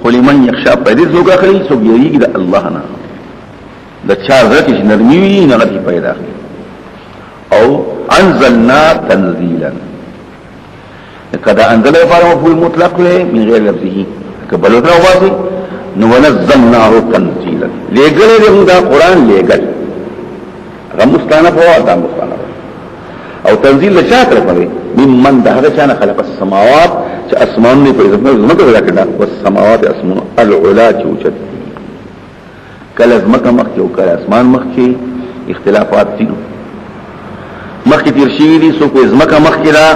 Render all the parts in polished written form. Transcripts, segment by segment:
قل من يخشى پیدا سوک اخلی سوک یریگی دا اللہ نا دا چار ذکش نرمیوی نغتی پیدا اخلی او انزلنا تنزیلا کدا انزل فارم مفعول مطلق ہے من غیر لفظه کبلوتنا واسي نو نزلناه تنزيلا لګل دې دا قران لګل هغه مستانه په دا مستانه او تنزيل لشاکر په ممن ده هغه چانه خلق السماوات چې اسمان نه پیدا زمکه ولا کړه والسماوات اسمان العلا چوچت کله زمکه مخ او کله اسمان مخ کې اختلافات دي مخ کې تیر شي دي سو کو زمکه مخ کې را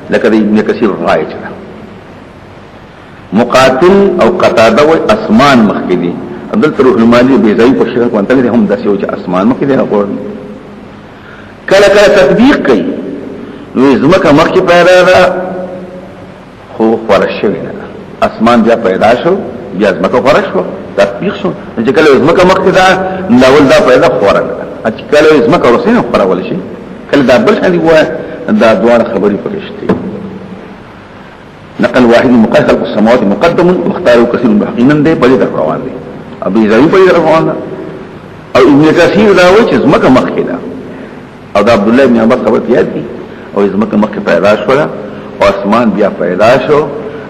لکه ابن کثیر رائج مقاتل او قتاده و اسمان مخکې دي عبد الروح المالي بیزایی په شرک وانته دي هم داسې او چې اسمان مخکې دي راغور کله کله تطبیق کوي نو زمکه مخکې پیدا ده خو فرش شوی نه اسمان بیا پیدا شو بیا زمکه فرش شو تطبیق شو چې کله زمکه مخکې ده ناول دا پیدا خورنه چې کله زمکه ورسینه خورول شي کله دا بل شان دی وای دا دوار خبري فرشتي نقل واحد مقاس خلق السماوات مقدم واختاروا كثير من حقينا دي بلد الروان دي ابي زاوي بلد الروان او ابن كثير دا وچ زمکه مخکې ده او دا عبد الله بن عباس خبر یاد دي او زمکه مخکې پیدا شو او اسمان بیا پیدا شو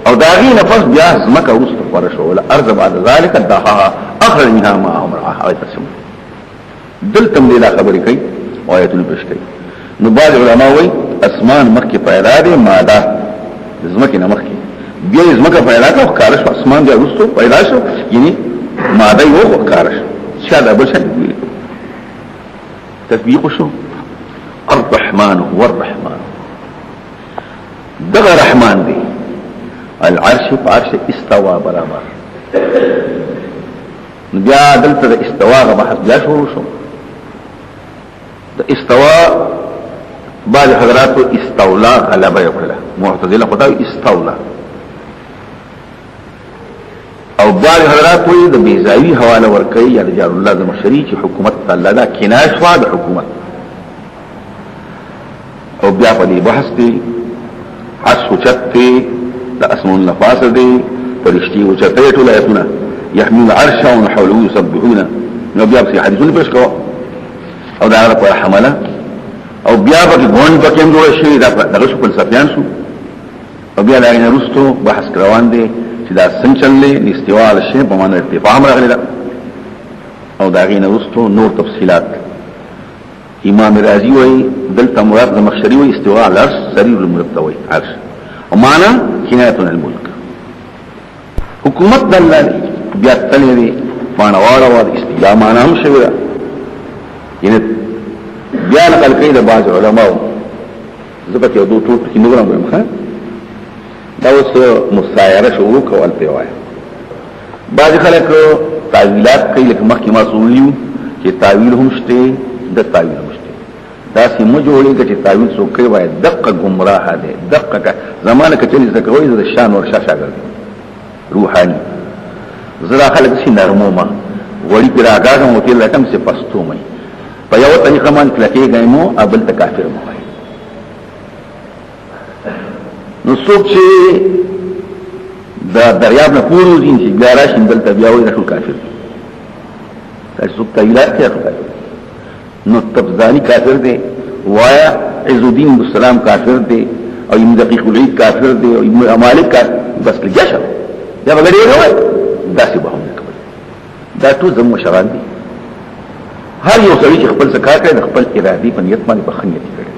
او دا غي نفس بیا زمکه وسط پر شو ولا ارض بعد ذلك دها اخرج منها ما امرها او تسم دلتم لا خبري کوي او آیت البشری نو بعض علماء وی اسمان مخی پیدا دی ماده زمکی نمخی بیا زمکا پیدا کا وخکارش اسمان بیا رستو پیدا شو یعنی ماده یو وخکارش شاید ابل شاید بیلی تطبیق شو الرحمن هو الرحمن دغ رحمان دی العرش فعرش استوى برابر بیا دلتا دا استوى غبحث بیا شروع شو دا استوى بعض حضرات استولا غلبه وکړه معتزله خدای استولا او بعض حضرات وی د بیزاوی حواله ورکړي یا د جار الله زمشری چې حکومت الله دا کناشوا د حکومت او بیا په دې بحث دی حسوچته د اسماء النفاس دی فرشتي او چته ټول آیتونه يحمل العرش وحوله يسبحون نو بیا په حدیثونه پېښ کوه او دا هغه په حمله او بیا په ګوند پکې هم جوړ شي دا دغه شو فلسفیان شو او بیا دا نه رستو بحث روان دي چې دا څنګه چللې استواء على الشيء په معنی ارتفاع راغلی دا او دا غي نه رستو نور تفصيلات امام رازي وای دلته مراد د مخشري وای استواء على العرش سرير المرتوي عرش او معنی کنایه الملک حکومت د الله بیا تللی فانواړه او استیلا معنی هم شوی دا ینه بیا نقل کوي د بعض علماء زبط یو دوه ټوټ کې نورم وایم ښه دا اوس مسایره شروع کول ته وای بعض خلک تعویلات کوي لکه مخکې ما سولیو چې تعویل هم شته د تعویل هم شته دا سیمه جوړیږي چې تعویل څوک کوي وای دقه گمراه ده دقه زمانه کې چې زکوي د شان ور شاګرد روحاني زرا خلک شي نرمومه وړي پیراګاګم وتیل لکم سي پستو مې په یو طریقه باندې کلکې غیمو ابل ته کافر مو وای نو څوک چې دا دریاب نه پورو دین چې ګارا شندل ته بیا وای رسول کافر تاسو څوک تعیلات کوي نو تبزانی کافر دی وایا عز الدین السلام کافر دی او ابن دقیق العید کافر دی او ابن مالک کافر بس لجاشر یا بغیر یو وای داسې به هم کوي دا ټول زموږ مشران دي هر یو سړي چې خپل زکات کوي د خپل ارادي په نیت باندې بخنیت کوي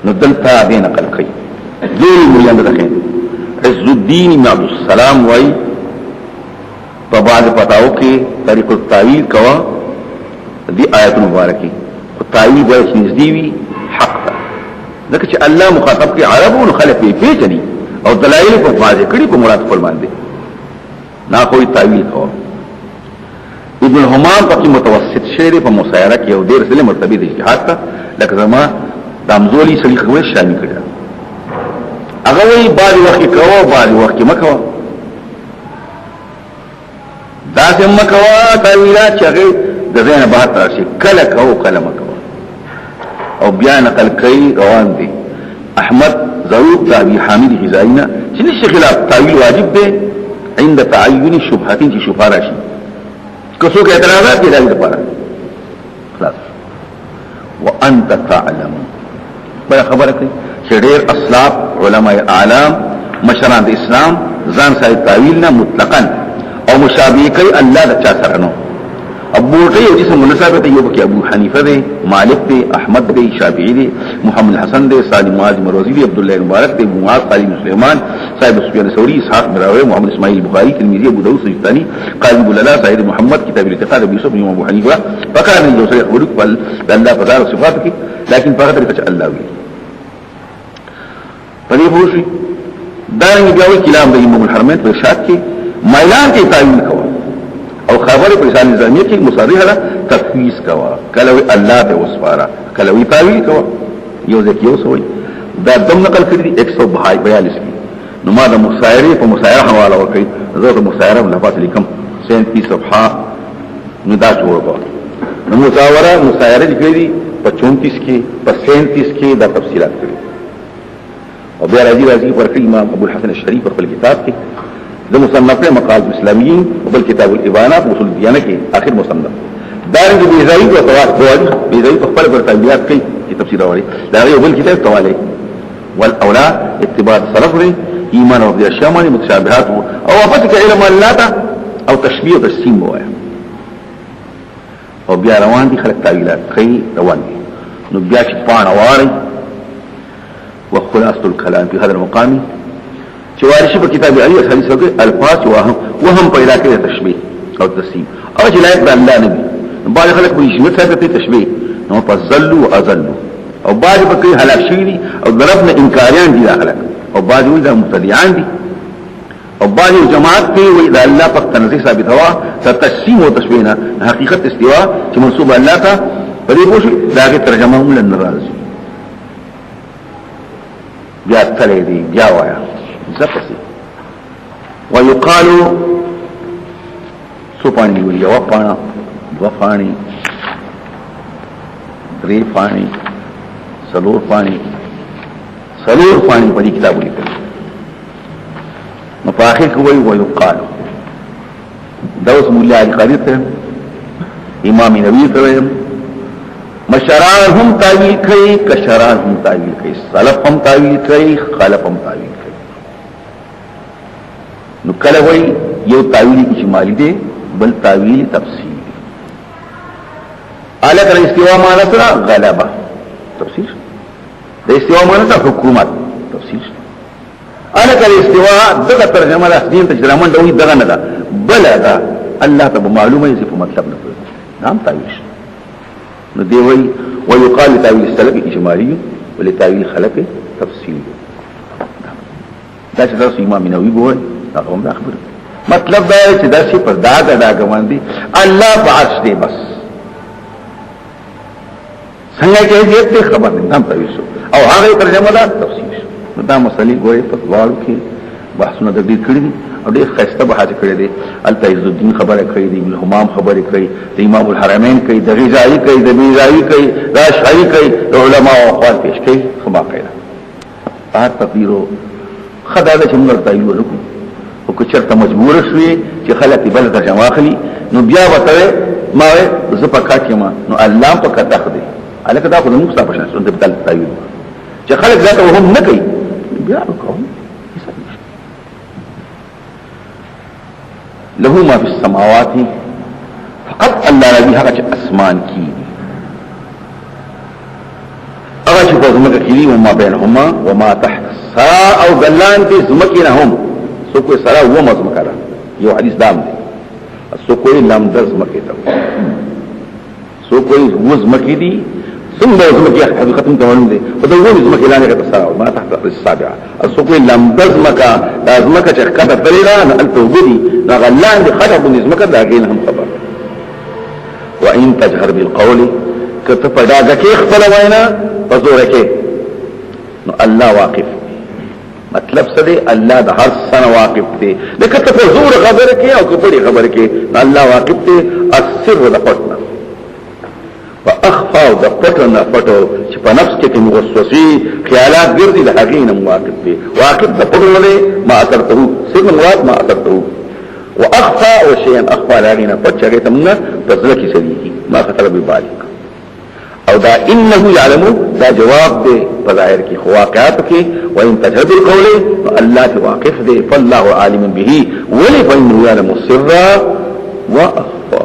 نو دلته دې نقل کوي ذل مليان دغه عز الدین عبد السلام وای په بعد پتاو کې طریق التاویل کوا دي آیت مبارکه او تعویل به نږدې وي حق ده ځکه چې الله مخاطب کې عربو خلق پیژني او دلایل په واضح کړي په مراد فرمان دي نا کوئی تعویل کوا ابن همام پاکی متوسط شعر په مسایره کې یو ډیر سلی مرتبه د اجتهاد ته لکه زما دامزولی سړي خبره شامل کړه هغه وی بعد وخت کوو بعد وخت مکو دا سم مکو تعویلات چې هغه د زین بهر راشي کله کوو کله مکو او بیا نقل کوي روان دي احمد ضرور ابي حامد غزائنا چې نشي خلاف تعویل واجب دی عند تعین شبهات چې شبهه راشي کڅو کې اعتراضات دي دغه لپاره خلاص وانت تعلم بل خبره کوي چې ډېر اسلاف علماء اعلام مشران د اسلام ځان سره تعویل نه مطلقاً او مشابه کوي الله د چا سره نو ابو ټي او جسم مناسبت یو کې ابو حنیفه دی مالک دی احمد دی شافعی دی محمد حسن دی سالم معاذ مروزی دی عبد الله مبارک دی معاذ قاضی سليمان صاحب سفیان ثوری اسحاق بن راويه محمد اسماعیل بخاری تلميذ ابو داود سجستانی قاضي بولالا سعید محمد کتاب الاعتقاد ابو یوسف ابو حنیفه فكان من جوسر يخبرك الله تعالی صفاته لكن فقط رفع الله وی پدې پوښي دا یې بیا وی کلام د امام الحرمین په ارشاد کې مایلان کې تعین کوا او خبره په لسان نظامیه کې مصرحه ده تفویض کوا کلوی الله ته وسپارا کلوی تعویل کوا یو ځکه یو سوې دا دم نقل کړی 142 کې نو ما د مسایره په مسایره حواله ورکړي زه د مسایره لفظ لیکم 37 صفحه نو دا جوړ کړ نو مسایره لیکلي په 34 کې په 37 کې دا تفصیلات کړي او بیا راځي ورکړي امام ابو الحسن الشریف په کتاب کې د مصنف مقال الاسلاميين وبل كتاب الابانات وصول الديانه کې اخر مصنف دارنګ بیزایی او تواسط بیزایی په خپل پر تنبیهات کوي چې تفسیر اوري دا یو بل کتاب توالي والاولى اتباع السلف ایمان او د اشیاء متشابهات او وفتك علم الله او تشبيه تسیم وایا او بیا روان دي خلق تعویلات کوي روان دي نو بیا چې پاڼه واري وخلاصه الكلام في هذا المقام چوارشی په کتاب علی حدیث کې الفاظ وهم پیدا کړي تشبیه او تسیم او چې لایق د الله نبی بعض خلک په شمت سره ته تشبیه نو فضلوا واذلوا او بعض په کې هلاک شي او ضربنا انکاریان دي داخله او بعض ول مبتدعان دي او بعض جماعت کې وی د الله په تنزیه ثابت هوا تسیم او تشبیه نه حقیقت استوا چې منسوب الله ته پرې وشي داګه ترجمه هم لنرازي بیا تلې دي بیا وایا زپسي ويقال سپانی وی یو پانا دو پانی درې پانی سلور پانی په کتاب لیکل نو په اخر کې وی ويقال دوس مولا علی قادر ته امام نبوي ته مشران هم تعویل کوي کشران هم تعویل کوي سلف هم تعویل کوي خلف هم تعویل کوي نو کله وای یو تعویل اجمالی دی بل تعویل تفصیلی اعلی کړه استوا معنا سره غلبه تفسیر د استوا معنا سره حکومت تفسیر اعلی کړه استوا دغه ترجمه د دین ترجمه دوی دغه نه ده بل دا الله ته معلومه یې په مطلب نه کوي نام تعویل نو دی وای ويقال تعویل السلف اجمالی ولتعویل خلف تفصیلی دا چې تاسو امام نووي ګورئ هغه هم خبره مطلب دا چې دا شی پر دا غوان دي الله بعث دی بس څنګه کې دې خبر نه هم پوي شو او هغه ترجمه دا تفسیر دا مسلې ګورې په واړو کې بحثونه د دې کړی او ډېر خسته بحث کړی دی العز الدین خبره کړی دی ابن حمام خبره کړی دی امام الحرمین کوي د غزالی کوي د بیزاوی کوي د اشعری کوي د علما او اقوال پیش کوي خما کړه هر تقدیرو خدای چې موږ ته یو وکړو او که چرته مجبور شوي چې خلک بل ترجمه اخلي نو بیا وته ما زپکات ما نو الله په کته خدي الکه دا خو موږ صاحب شنه څنګه بدل تایید چې خلک ذاته هم نه کوي بیا وکړو له ما في السماوات فقط الله الذي حق اسمان کی اغه چې په زمکه کې وما بينهما وما تحت السراء او غلان دي زمکینهم سو کوئی سرا و مزمکه ده یو حدیث دام دی سو کوئی لام در زمکه ده سو کوئی و زمکه دي ثم زمکه حقیقت ته معلوم دي او د و زمکه لانه کې سرا ما تحت السابعه سو کوئی لام در زمکه د زمکه چې کده تللا التوبدي دا غلان دي خطب د زمکه دا غین هم خبر وان تجهر بالقول کته پداګه کې خپل وینا پزور کې نو الله واقف مطلب څه دی الله د هر څه واقف دی لکه ته په زور خبره کې او په خبره کې الله واقف دی السر د پټنا واخفى اخفا او د پټو نه پټو چې په نفس کې کوم وسوسې خیالات ګرځي د هغې نه مواقف دي واقف د پټو نه ما اثرته سر مراد ما اثرته واخفا او شيئا اخفا لغینا پټ هغه تمنا پزله کې سړي ما خطر به بالغ او دا انه يعلم دا جواب دے فظاہر کی خواقعات کی وان تجهد القول الله واقف دے فالله عالم به ولی فانه يعلم السر واخفى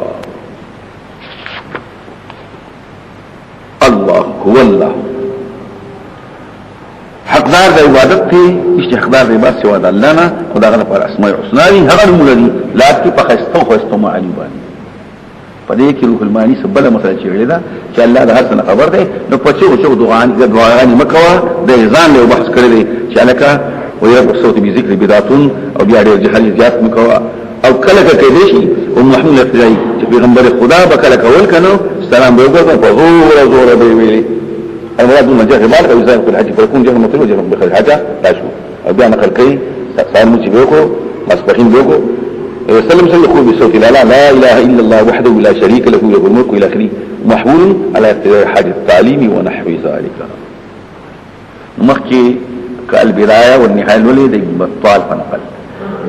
الله هو الله حقدار د عبادت ته استحقدار د عبادت سوا د الله نه خدای غره پر اسماء الحسنا هغه مولدي لا کی په خستو خستو معنی باندې پدې کې روح المانی سبله مسله چې دا چې الله د هر څه خبر دی نو پچو چې دعاګانې مکوا د ځان له بحث کړی دی چې الکا ويرب الصوت بذكر بدعتون او بیا ډېر جهل زیات مکوا او کله کې شي او محمد ابتدائي چې پیغمبر خدا به کله کول کنو سلام به وکړو په زور به ویلي المراد من جهه بالغ او ځان په حج پر کوم جهه مطلوب جهه بخل حاجه تاسو او بیا نقل کوي سلام چې وکړو مسبحين وکړو وسلم يقول بصوت لا اله الا الله وحده لا شريك له له الملك الى اخره محمول على ابتداء حاجه التعليم ونحو ذلك مخكي كالبدايه والنهايه ولید بطال فنقل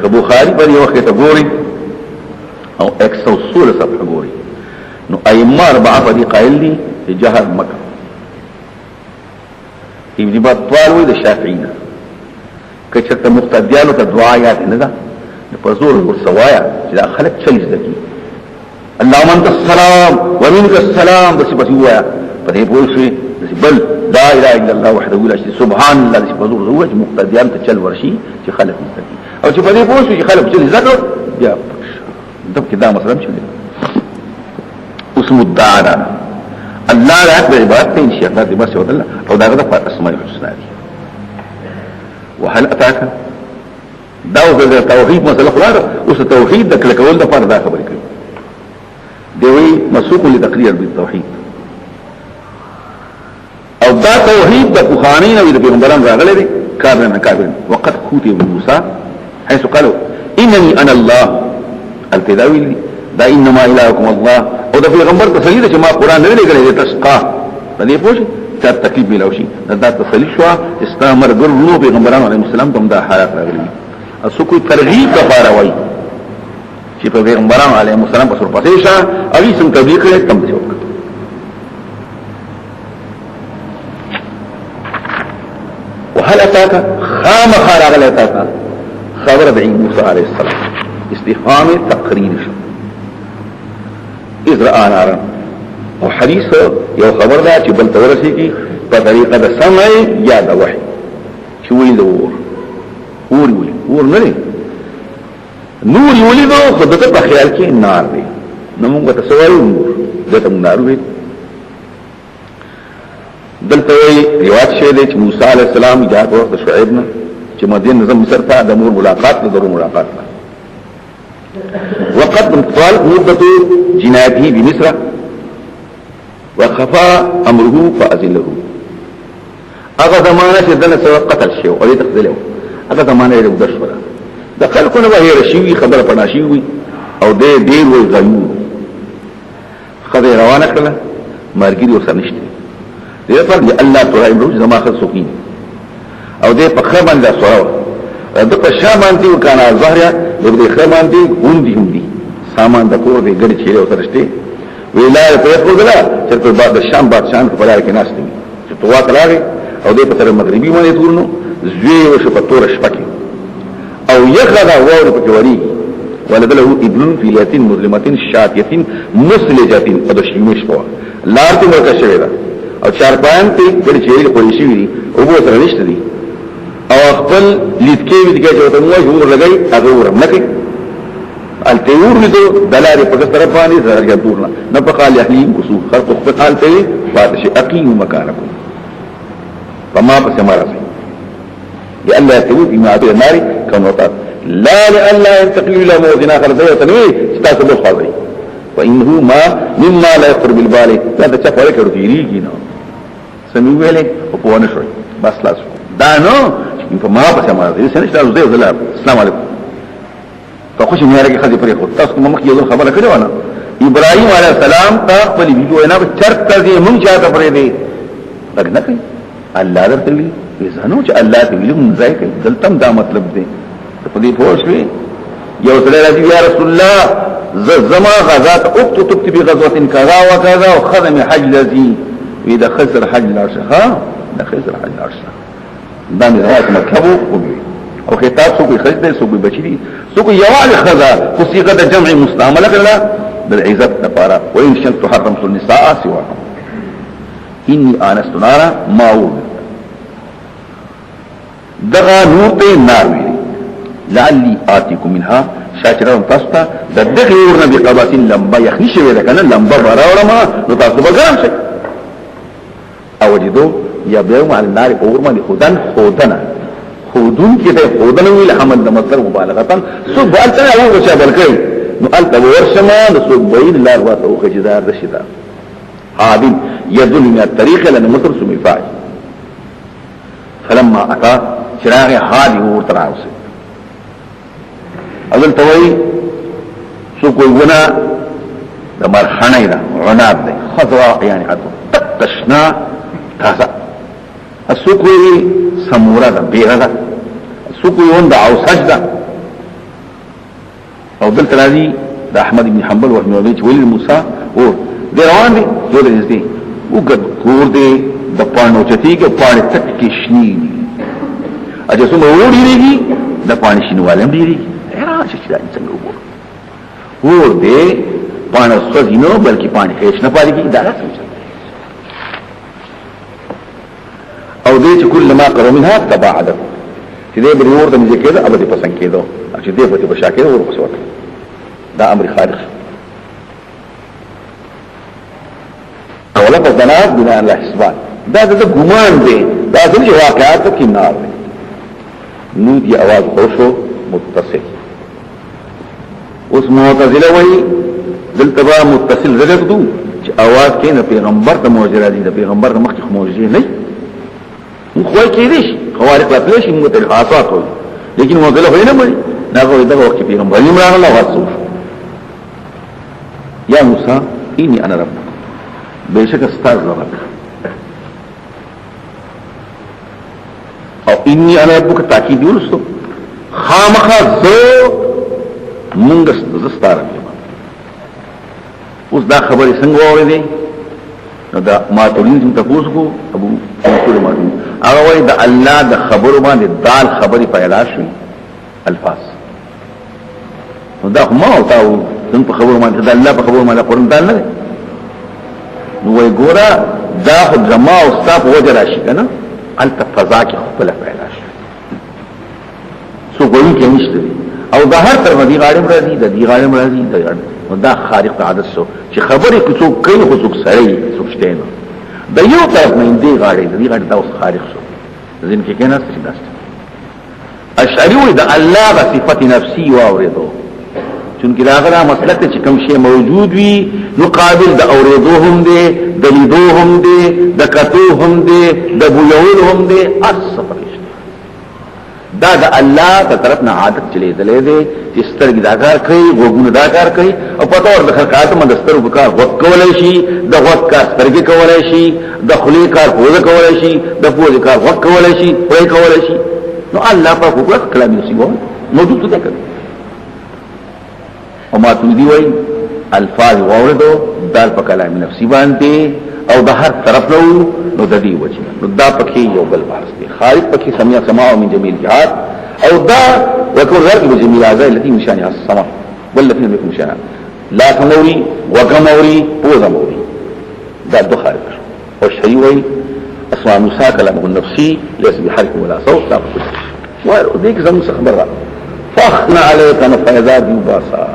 كبخاري پر یو وخت غوري او 116 صفحه غوري نو ائمه اربعه فدي قائل دي جهر مکه ابن بطال وې د شافعي کچته مقتدیانو ته دعا یاد نه ده په زور ورسوایا چې دا خلق چلیز دکی اللهم انت السلام ومنك السلام بس وایا په دې پوښي بل لا اله الا الله وحده لا شريك سبحان الله چې په زور زوج مقتدیان ته چل ورشي چې خلق مستقي او چې په دې پوښي چې خلق چلیز دکو بیا دغه دا مثلا چې اسم الدعاء الله لا اکبر عبادت ته شي الله دې بس ودل او دا غدا په اسماء الحسنا دي وهل اتاك داو د توحید مسله خلاص اوس توحید د کله کول د پر دا خبرې کوي دوی مسوق لتقرير بالتوحید او دا توحید د بخارین او د پیغمبرانو راغلي دي کابن وقد خوتي موسی حيث قالوا انني انا الله التداوي دا انما الهكم الله او د پیغمبر تسلیت چې ما قران نه لګلې تسقا دې پوښي چې تکلیف ملوشي دا تسلیت شو استامر ګرځو پیغمبرانو علیهم السلام هم دا حالات راغلي اسو کوئی ترغیب کفاره وای چې په پیغمبرانو علیهم السلام په سر پاتې شه اړي سم تبلیغ کړي تم څه وکړه وهل اتاك خام خارغ اتاك خبر د موسی علیه السلام استفهام تقریر شو اذ را نارا او حدیث یو خبر دا چې بل تورسي کی په طریقه د سمع یا د وحی چې ویل ور نه نور یولیدو خدته په خیال کې نار دی نو موږ ته سوال نور دته نار وي دلته روایت شه دی چې موسی علی السلام جاء وخت شعیب نه چې مدینه نظم مصر ته د مور ملاقات نه ضرور ملاقات نه وقد طال مدته جناته بمصر وخفى امره فاذله هغه زمانه چې دنه سره قتل شو او دې تخذله هغه زمانه یې د شورا د خلکونه به رشي خبره پناشي وي او دې ډېر وي غيو خبره روانه کړه مرګي او سنشتي دې پر دې الله تعالی امروز زما خل سکین او دې په خبره د سورا د په شابان دي وکانه ظاهره دې خبره دي غوندي هم دي سامان د کور دې ګډ چیرې او ترشته ویلای په خپل بلا چې په بعد شام بادشاہ په بلار کې ناس دي چې توات راغی او دې په تر مغربي باندې تورنو زوی وشو په تور شپکی او یخذا وور په وری ولدله ابن في لاتين مظلمتين شاتيتين مسلجتين او د شیمش په لارته مرکه شوی دا او چار پاین ته ګړي چیرې کولی شي وي او به تر نشته دي او خپل لیدکې وی دغه ته نو جوړ لګي هغه ورمکه التيور دو دلاره په طرف باندې زړه دورنا نه په قال يحليم وسو خلق خپل ته فاتش اقيم مكانكم فما بس مرض لأن لا يتوب بما عدو النار كونوطات لا لأن لا ينتقل إلى موضنا خرزية تنوي ستاسب الخاضي وإنه ما مما لا يخطر بالبال لا تشاف عليك رتيريكي نو سميوه لك وقوانا شوي بس لازم دانو فما بس مرض سنش لازم زي وزلاب السلام عليكم فخوش من هرقي خذي فريقه تاسكم ممكن يظل خبرك كده وانا ابراهيم عليه السلام ته خپل ویډیو نه چرته دې مونږ چاته پرې دې لکه نه کوي الله درته وی زنو چې الله دې ویل مونږ ځای کوي دلته دا مطلب دی په دې پوښوي یو سره راځي یا رسول الله زما غزات اكتب بغزوه كذا وكذا وخدم حج الذي اذا خسر حج العرش ها ده خسر حج العرش دا نه راځي مطلب او خطاب سو کوئی خرج دے سو کوئی بچی دی سو کوئی یوال خذا فصيغه د جمع مستعمله کړه د عزت لپاره وان شئت تحرم النساء سوا اني انست نارا ماو دغه نور ته نار وی لعلي اتيكم منها شاکرون تاستا د دغه ورنه بقبات لمبا يخني شوی ده کنه لمبا راوړما نو تاسو بګام شئ او دې یا بیا مع النار اورما خودنا خودون کې ده خودن ویل حمد د مصدر مبالغه سو بالته او چې بلکې نو الت ورشما نو بین الله واسو خجدار رشدا عادم يدل من الطريق لان مصدر سمي فاعل فلما اتى چراغ هادي ورتراوس اول توي سو کوئی ونا د مرخنه ده عناب ده خضراء يعني حتى تشنا تاسا السوقي سمورة ده بيرة ده السوقي يون ده عوساج ده او دلت راضي ده احمد بن حنبل وابن وليد ولي موسى او ده روان دي جو ده نزدي وقد کور دي ده پانو چتی که پانی تک کشنی دي اجا سو موڑی دیگی ده پانی شنوالم دیگی ایران چچی ده انسان اوبور اور ده پانی سوزی نو بلکه پانی خیش نپاری کی ده سمجھا او دې چې کله ما قرو منها تباعد چې دې بریور د مزه کېده ابدي پسند کېدو چې دې په بشا کېده ورپسې وکړه دا امر خارج اوله په دنات بنا الله حسبان دا د ګمان دی دا د واقعات کې نار دی نو دی आवाज خوشو متصل اوس معتزله وایي دلته با متصل زګ دو چې आवाज کې نه پیغمبر ته معجزه دي د پیغمبر مخکې معجزه نه خوای کېدې شي خوارق لا پېښې موږ ته خاصات وي لیکن موږ له وینه مړي نه غوې دا وخت پیغمبر یې مړ الله واسو یا موسی اني انا رب بشک استاذ رب او اني انا ربك تاکید ورسو خامخا زو موږ زستاره اوس دا خبرې څنګه اورېدې دا ما تولین څنګه تاسو کو ابو منصور مارو هغه وای د الله د خبرو باندې دال خبري پیدا شوی الفاظ نو دا ما او تاسو څنګه په خبرو باندې د الله په خبرو باندې قرآن دال نه نو وای ګورا دا جما او صاحب وجه راشي کنه انت فضا کې خپل پیدا شي سو ګوي کې نشته او د هر طرف دی غاړم راځي د دی غاړم راځي د دا خارق عادت شو چې خبرې کوڅو کوي خو څوک سړی څوک شته نو د یو طرف نه دی غاړي د دې غاړي دا اوس خارق شو ځین کې کنه څه داسته اشعری وي د الله غ صفت نفسي واوریدو چونکه دا غره مسلک چې کوم شی موجود وي نو قابل د اوریدو هم دی د لیدو هم دی د کتو هم دی د بویول هم دی اصفه دا د الله په طرف نه عادت چلی دلې دي چې سترګې دا کار کوي وګونه دا کار کوي او پته ور د خلقات مدستر وکړه وق کولای شي د وق کار سترګې کولای شي د خلی کار پوزه کولای شي د پوزه کار وق کولای شي وای کولای شي نو الله په حقوق کلام یې سیو موجود څه کوي او ما تودي وای الفاظ اوردو دال په کلام نفسي باندې او د هر طرف نو د دې وجه نو دا پکې یو بل بارس دی خالق پکې سمیا سماع من جميل جهات او دا وکړ رب جميل اعضاء التي مشانها السماء والتي بكم شان لا تموري وكموري وزموري دا دو خالق او شيوي اسماء موسى كلامه النفسي ليس بحرف ولا صوت لا بكل وديك زمو خبر فاخنا عليك نفيذات مباسا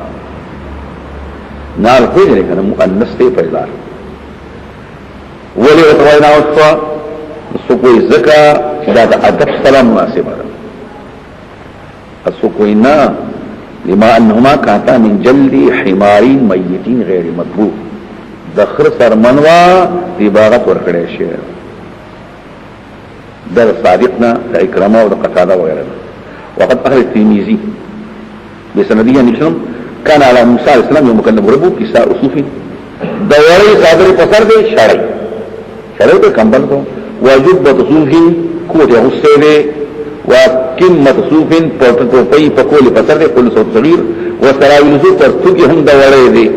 نار فيجري كان مؤنث ته فيضار ولی اتوائنا وصفا سوکوی زکا دا دا ادب سلام مناسبه السوکوینا لما انهما کانتا من جلد حمارین میتین غیر مطبوع دخر سرمنوا دیباغت ورکڑی شیر دا صادقنا دا اکرامه و دا قتاده وغیره وقد اخر الترمذی بسندیه نشرم کان علی موسی علیہ السلام یو مکلم ربو کساء صوفی دوری صادر پسر دے شرعی پہ کمبل کو وجبت صوفی کوٹ غصے دے وقمت صوفین پی پکول پسر دے کل صوت صغیر وسراویل صوف پرستوکی هم دوری دے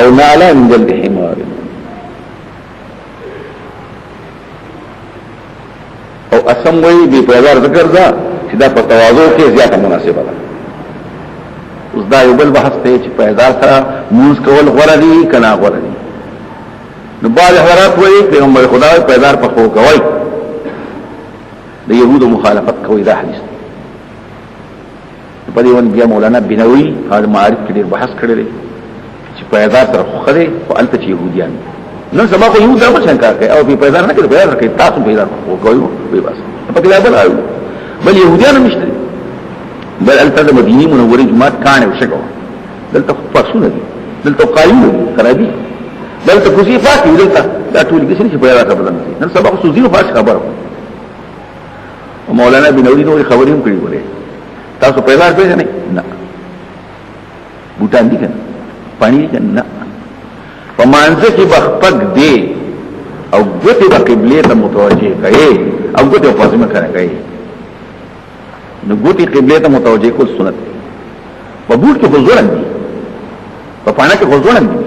او نالا من جلد حمار او اسموی بی پیدار ذکر دا چې دا په تواضع کې زیاته مناسبه ده اوس دا یو بل بحث ته چې پیدار سره موږ کول غوړه دي کنا غوړه دي نو بعض حضرات وایي پیغمبر خدای پیدار په خو کوي د يهودو مخالفت کوي دا حدیث په دې ون بیا مولانا بنوي حال معارف کې ډېر بحث کړی دی چې پیدار سره خو خره او الته چې يهوديان نو سبا خو یو دا څنګه کار کوي او په پیدار نه کوي پیدار کوي تاسو پیدار کوي وي بس په کې بل آیو بل يهوديان مشته بل الته مدینه منوره جماعت کانه وشګو دلته فرسونه دي دلته قایون کرابي دلته کوشي فاتي دلته دا ټول کې څه پیدار ته بدل نه نن سبا خو زیرو فاش خبره مولانا بنوري نو خبرې هم کړې وره تاسو پیدار پیژنې نه بوتان دي کنه پانی دي نه فمانزه کی بخپک دی او ګوتې د قبله ته متوجه کړي او ګوتې په ځمکه کنه کوي نو ګوتې قبله ته متوجه کول سنت دی په بوت کې حضور دي په پانا کې حضور دي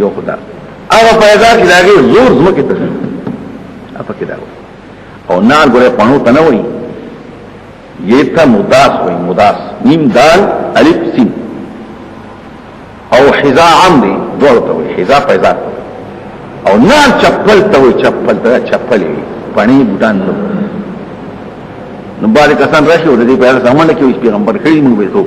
یو خدا هغه پیدا کی داږي زور زمکه ته اپا کې دا او نار ګره پانو ته نه وي یہ تھا مداس وي مداس میم دال الف سین او حذاء عمدي دوړ ته وي حذاء پیدا او نان چپل ته وي چپل ته چپلې پانی بوتان نو باندې کسان راشي او د دې په اړه سامان کې پیغمبر کړي موږ به تو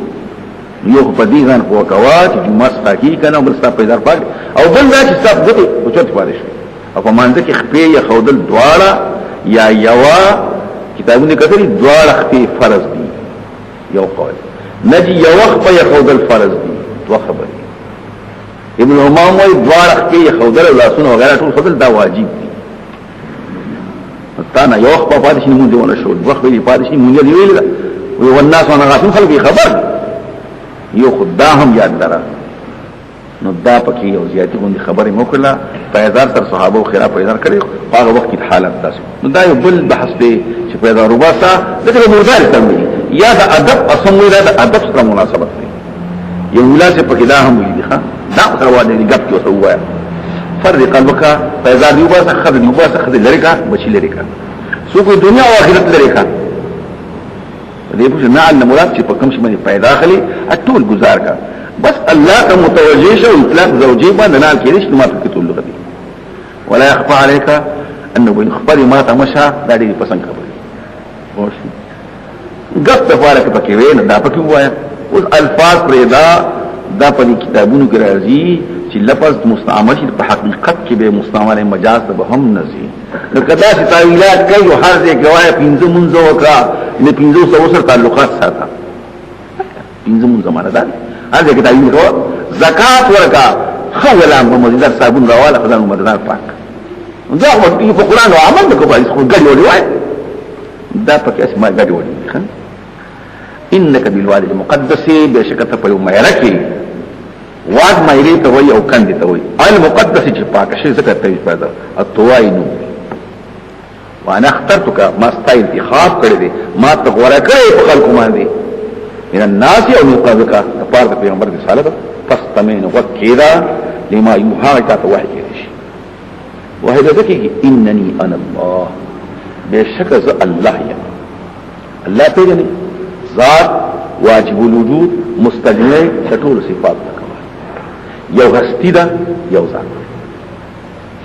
یو په دې ځان کو کوا چې مستا کی کنه بل ستا پیدا پاک او بل دا چې سب دې او چت پاره شي او په مانځ کې خپې یا خودل دواړه یا یوا کتابونه کتري دواړه خپې فرض دي یو قول نجي یو خپې یا خودل فرض دي دوه خبرې ابن امام وی دوارخ کې خودل الله سن وغيرها ټول خودل دا واجب دي تانا یو خپل پادشي مونږ دیونه شو وخت به پادشي مونږ دی ویل وي والناس وانا غاسم خلک خبر یو خدا هم یاد درا نو دا پکې یو زیاتی غوندي خبره موکله پیدار تر صحابه او خلاف پیدار کړي هغه وخت کې حالت داسې نو دا یو بل بحث دی چې پیدار وباسا دغه مردار تموي یا دا ادب اسمو دا ادب سره مناسبت دی یو ولاسه پکې دا هم ویل ښه دا تروانه دي غب کې وسوه فرق قلبك پیدا دی وباسه خد دی وباسه خد لریکا بچی لریکا سو کو دنیا او آخرت لریکا دې په نه علم مراد چې په کوم شي باندې پیدا خلی ټول گزار کا بس الله ته متوجه شو اطلاق زوجي باندې نه کېږي چې ما ته ټول لغت ولا يخفى عليك انه بيخبر ما تمشى دا دې پسند خبره خوش غف تفارق پکې وې نه دا پکې وایا اوس الفاظ پردا دا په کتابونو کې راځي چې لفظ مستعمل شي په حقیقت کې به مستعمل مجاز ته به هم نزي نو کدا چې تعویلات کوي او هر ځای گواهی پینځه منځو وکړه نه پینځو سره تعلقات ساته پینځه منځو معنا ده هر ځای کې تعویل کوه زکات ورکا خولا مزیدار صابون راواله خدای مددار پاک دا هو په قران او عمل کې کوي خو ګډ وړي دا پکې اسماء ګډ وړي انك بالوادي المقدس بشکته په مېرکه واد مېری ته وای او کندې ته وای المقدس چې پاک شي ذکر ته پیدا اتواینو وانا اخترتك ما استا انتخاب کړی دي ما ته غوړه کړی په خلکو باندې ان الناس او مقابلك تپار د پیغمبر رسالت فاستمن وکیدا لما يوحى ته وحی شي وحی ذکر انني انا الله بشک الله یا الله پیژني ذات واجب الوجود مستجمع شطول صفات تکوا یو هستی دا یو ذات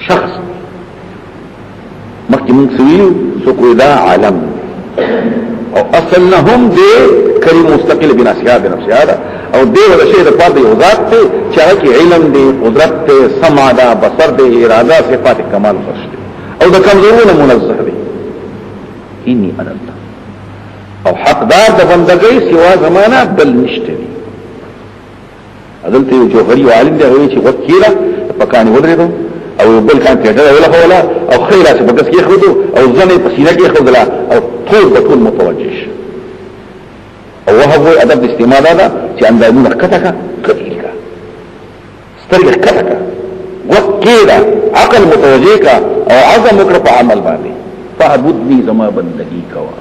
شخص مخی من سویلو سکوی دا عالم او اصلنا هم دے کری مستقل بناسیها بنفسیها دا او دے ولا شئی دا پار دا یو ذات تے چاہا کی علم دے قدرت تے سمع دا بصر دے ارادہ صفات کمال فرش دے او دا کمزورون منزه دے انی انا اللہ او حقدار د بندګۍ سوا زمانہ بل نشته دي عدالت یو جوهري عالم دی هغه چې وکیله پکانه ودرېدو او بل کان ته ډېر ولا ولا او خیره چې بس کې خودو او ځنه په سینه کې خودلا او ټول د ټول متوجه او وهب ادب استعمال دا چې اندازونه کتکا قلیل کا سترګه کتکا وکیدا عقل متوجه کا او عزم وکړه په عمل باندې فعبدني زما بندگی کوا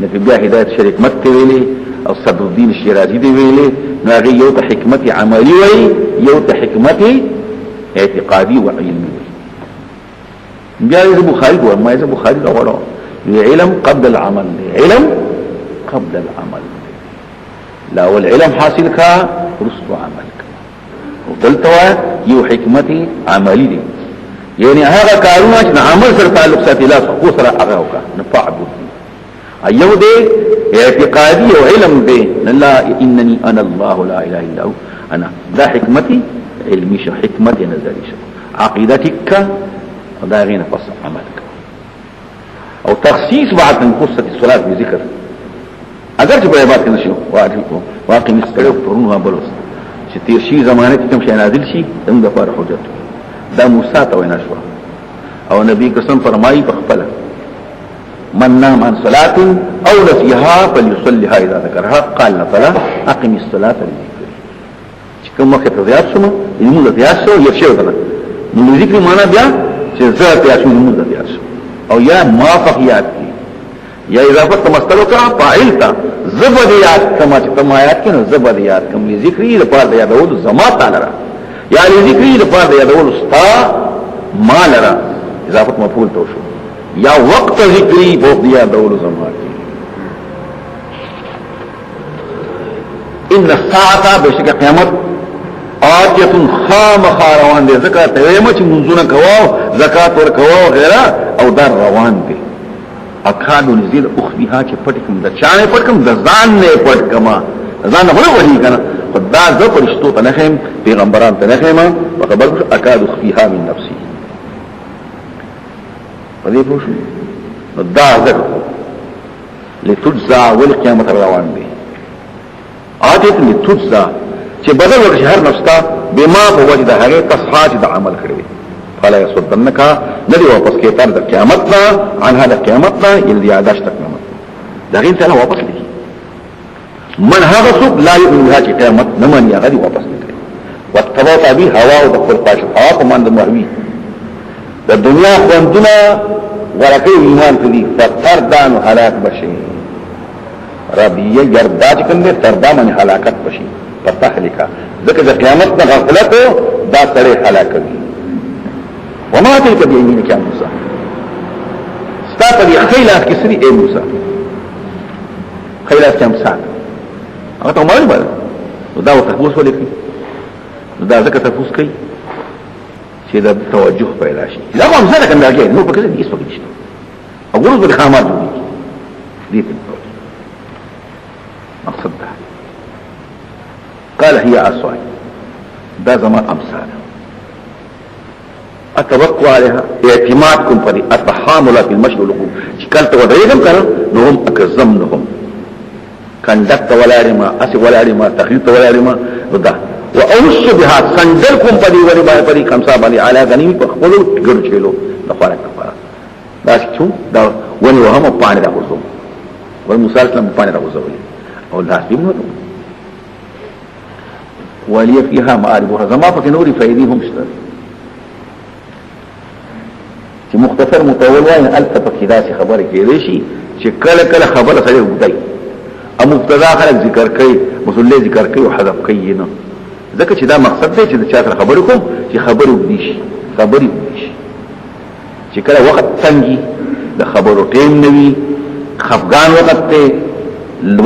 نبی بیا هدایت شریک مت ویلي او صدر الدین شیرازی دی ویلي ناغي یو ته حکمت عملی وی یو ته حکمت اعتقادی و علمی وی بیا یې بخاری و ما یې بخاری دا وړو علم قبل العمل علم قبل العمل لا والعلم حاصل کا رسل عمل کا ودلتوا یو حکمت عملی دی یعنی هغه کارونه چې عمل سره تعلق ساتي لا خو سره هغه وکا نفعبد ایو دی اعتقادی او علم دی لا انني انا الله لا اله الا هو انا دا حکمتي علمي شو حکمت نظری شو عقیدتک دا غینه پس عمل کا او تخصیص بعد من قصه الصلاه بذكر اگر چې په عبادت کې نشو واقع مستقر پرونها بلوس چې تیر شي زمانه کې کوم شي نازل شي دغه لپاره حجت دا موسی ته وینا شو او نبی قسم فرمایي په خپل من نام عن صلاه او نسيها فليصليها اذا ذكرها قال فلا اقم الصلاه لذكر چې کوم وخت ته زیات شوم نو د زیات شو یو شی ودل نو ذکر معنا بیا چې زیات یا شو نو د زیات شو او یا موافقیات کی یا اضافت تمثلو کا فاعل تا زبدیات کما چې تمایات کې نو زبدیات کم ذکری لپاره د یادول زما تعالی را یا ذکری لپاره د یادول استا مال را اضافت مفعول تو شو یا وقت ذکری په د یادول زما کې ان الساعه بشک قیامت آتیتن خام خاروان دی زکات ویمه چې منځونه کوو زکات ور کوو غیره او در روان دی اکادو نزيل اخبيها چې پټکم د چانه پټکم د ځان نه پټکما ځان نه وایي کنه خدا ز پرشتو ته نه هم پیغمبران ته نه هم په خبر اکادو اخفيها من نفسي په دې پوښتنه دا ذکر لتجزا والقيامه روان دی عادت لتجزا چې بدل ورشي هر نفستا بما په وجه د هغه تصحات د عمل کړی فلا يصدنك ندي واپس کې تر د قیامت نه عن هذا قیامت نه يلي عادش تک نه دا غین ته واپس لګي من هذا سوق لا يؤمن بها قیامت نه من یا غدي واپس لګي واتبع به هوا او د خپل پاشفاق من د مروي د دنیا خوندونه ورکه ایمان کوي فتر دان هلاك بشي ربيه يرداج کنده تردا من هلاکت بشي فتحلکا ذکر د قیامت نه غفلت دا سره هلاک کوي وما تلك بيمينك يا موسى استاذ خيلات كسري اي موسى خيلات كم ساعه هغه ما لري بل دا تفوس ولکي دا ځکه تفوس کوي چې دا توجه پیدا شي دا کوم څه کنه راځي نو په کې هیڅ پکې نشته وګورئ د خامات دي مقصد ده قال هي عصاي دا زمان امثال اتوقع عليها اعتمادكم فري التحامل في المشي والوقوف شكلت ودريدم كانوا نهم اكزمنهم كندت ولا رما اسي ولا رما تخيط ولا رما ودا واوش بها سندلكم فري وربا فري خمسه بني على غنيم فخلوا غير چلو نفارق دا شو دا وني وهم پانی دا وزو والموسی اسلام پانی دا وزو او لازم نو ولي فيها مآربها زما فكي نوري فايديهم اشتر چې مختصر متول وای الته پکې داسې خبره کېږي شي چې کله کله خبره سره وځي او مبتدا خلک ذکر کوي مسلې ذکر کوي او حذف کوي نه ځکه چې دا مقصد دی چې د چا سره خبرې کوم چې خبرې وږي شي خبرې وږي شي چې کله وخت څنګه د خبرو ټیم نوي خفغان وخت ته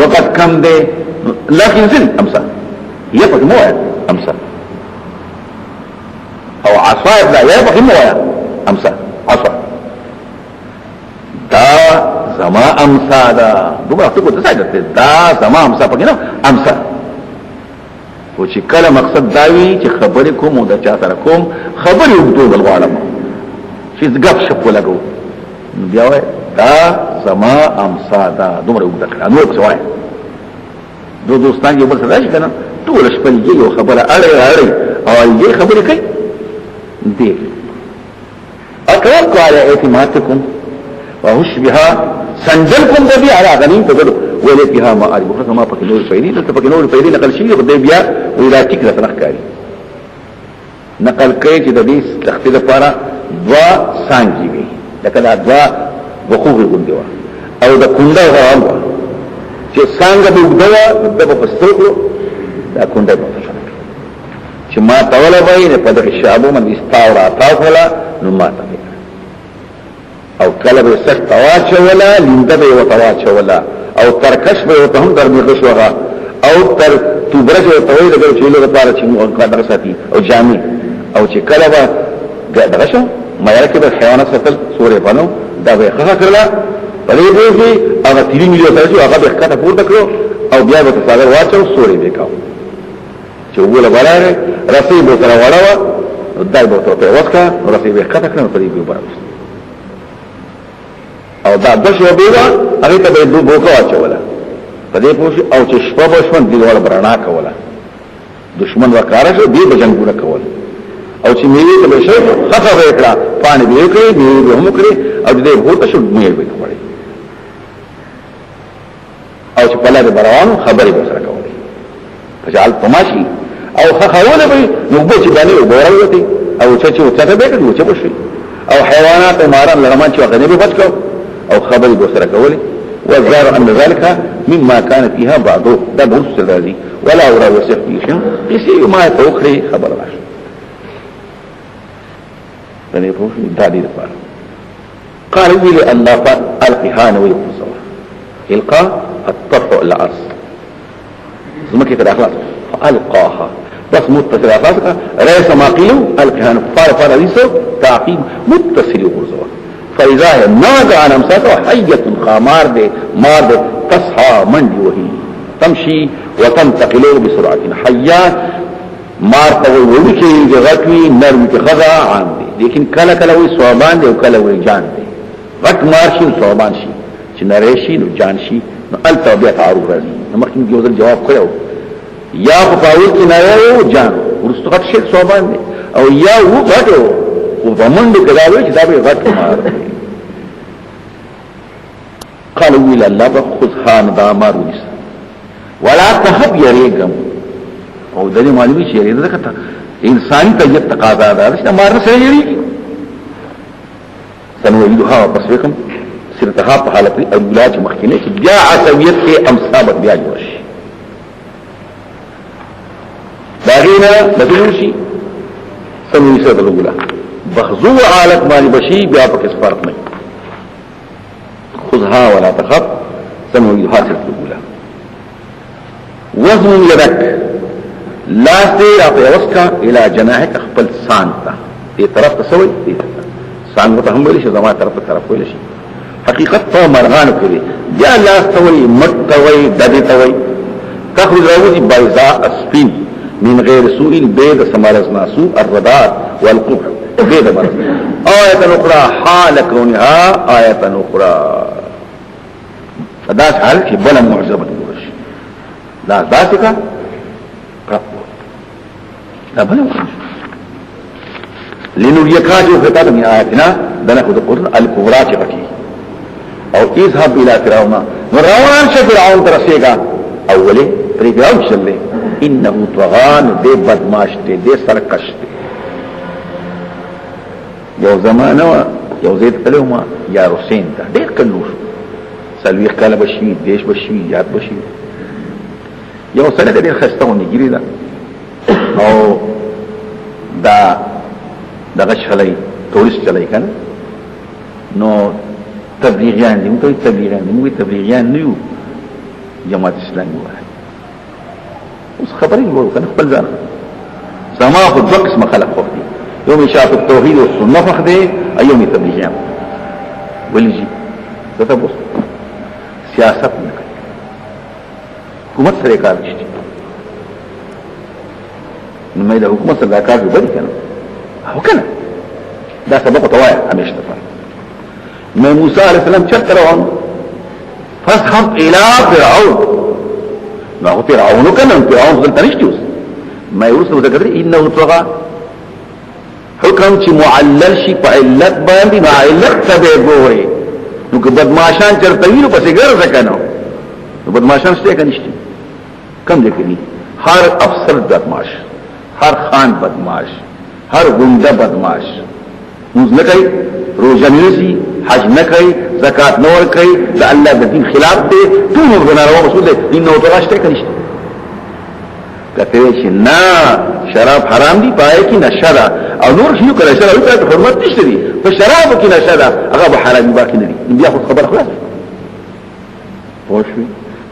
وخت کم دی لکه ځین امثال هي په مو امثال او عصائب لا هي په مو امثال عصا دا زما امسا دا دوباره څه ته ځای دا زما امسا پکې نو امسا او چې کله مقصد داوی چې خبرې کوم او د چا سره کوم خبرې وګړو غواړم چې غف شپ ولګو بیا وای دا زما امسا دا دوباره وګړه نو څه وای دو دوستان یو بل څه راځي کنه ټول شپه یو خبره اړه او یې خبرې کوي دې اتوقع على اعتمادكم وهش بها سنجل کوم د بیا را غنیم په ګړو ولې فيها ما اري وخت ما پکې نور پیری دلته پکې نور پیری نقل شي خو دې بیا ویلا ټیک راته نخکاری نقل کوي چې د دې تخفیض لپاره دوا سانګي وي لکه دا دوا وقوف غوندي او د کونډه غوام چې څنګه به دوا د په سترګو دا کونډه په چې ما توله وای نه په دغه شابو من استاورا تاسولا نو ما ته او کله به سخت تواچ ولا لنده به وتواچ ولا او ترکش به وته هم درمیغش وغه او تر توبرج او توي دغه چې له لپاره چې موږ کار ساتي او جامع او چې کله به دغه شو ما یې کې به حیوانات ساتل سورې بنو دا به ښه کړلا په دې کې هغه 3 مليون درجه هغه به ښه پورته کړو او بیا به څنګه واچو سورې وکاو چې وګوره ولاره رسې به تر وړاوه دای به ته وښکا رسې به ښه کړو په دې به وړاوه او دا دشو بیوا هغه ته به دوه بوکا واچولا په دې پوښ او چې شپه بشون دی ول برانا کولا دشمن وکاره شو دی بجنګونه کول او چې میوه ته بشه خفه وکړه پانی به کړی میوه به هم کړی او دې هوته شو میوه به کړی او چې په لاره بروان خبرې به سره کوي فجعل تماشي او خخوله به نو به چې باندې وګورئ او چې وڅته به کړو چې بشي او حیوانات ماران لرمان چې غنی به بچو او خبري بسره کوله وظهر ان ذلك مما كان فيها بعضه ده بوس الذي ولا اورا وسق فيه شيء ما توخري خبر راش بني فوش دادي دفار قال لي الله فالقها ويقصوا القى الطرف الارض ثم كده اخلاص فالقاها بس متصل اخلاصها ليس ما قيلوا القها فار ريسو تعقيب متصل وغرزوا فإذا نادى عن امساته حية خامار دي مار دي تصحى مندي وهي تمشي وتنتقله بسرعة حية مار تغوي ولكي غطوي نروي كخضا عام دي لكن كلا كلاوي صوابان دي وكلا وي جان دي غط مار شي وصوابان شي چې نریشي نو جان شي نو التا بیا تعارض راځي نو مخکې یو جواب کړو یا په پاول کې نریو جان ورستو غط شي صوابان دي او یا و غټو او بمند کداوي چې دا به غټ مار قالوا الى الله خذها ندامر ونس ولا تهب يريغم او د دې معلومي چې یې دغه انساني طبيعت تقاضا ده چې مار نه سره یې سنويدها وبصركم سرتها په حالت اولاد مخکینه چې بیا عصبیت کې امصابت بیا جوړ شي داغینا بدون شي سنوي سره الاولى بخزو حالت باندې بشي بیا په کس فرق نه خذها ولا تخف سنويدها سره الاولى وزن يدك لا سير اطيوسك الى جناحك خپل سانتا دې طرف ته سوي دې سان متحمل شي زما طرف ته طرف ویل شي حقیقت تو مرغان کړي یا لا سوي متوي ددتوي تخرج راوي بيضاء اسفين من غير سوء بيد سمارزنا سوء الرداء والقبح بيد مرض آية أخرى حال كونها آية أخرى فداس حال كي بلا معجبة ورش لا ذاتك رب لا بلا معجبة لنريكا جو خطاب من آياتنا دنخذ القرآن الكبرى چغتي او اذهب الى فرعون وروان شه فرعون ترسيگا اوله پری فرعون چلے انه طغان دے بدماش دے سرکش دے یو زمانه یو زید کلمه یا حسین دا ډیر کلو سلویخ کاله بشي دیش بشي یاد بشي یو سره ډیر خستهونه ګری دا او دا دغه شلای تورست چلای کنه نو تبلیغیان دي موږ تبلیغیان نیو جماعت اسلامي وای اوس خبرې وو کنه خپل ځان سما خو دوه قسم خلق وختي يوم شاف التوحيد والسنه فخده ايوم تبلیغیان ولجي تتبص سیاست نه کوي حکومت سره کار نشته نو مې د حکومت سره کار به کنه او کنه دا سبق طوايا همیشه تفعل ما موسى عليه السلام چتروان فاسخم الى فرعون ما هو فرعون كان فرعون غلط نشتوس ما يوصل ذكر انه طغى حكم چې معلل شي په علت باندې ما علت تبع ګوري نو که بدمعشان چرته وي نو پسې ګرځه کنه نو بدمعشان شته کنه نشته کم دي کني هر افسر بدمعش هر خان بدمعش هر ګنده بدمعش موږ نه کوي روزه نیسي حج نه کوي زکات نه ور کوي د الله د دین خلاف دی ټول غنارو مسؤل دی انه تراشته کني کته چې نه شراب حرام دي پای کې نشه ده او نور شنو کله شراب ته حرمت نشته دي په شراب کې نشه ده هغه به حرام باقي نه دي بیا خو خبر خلاص پوښي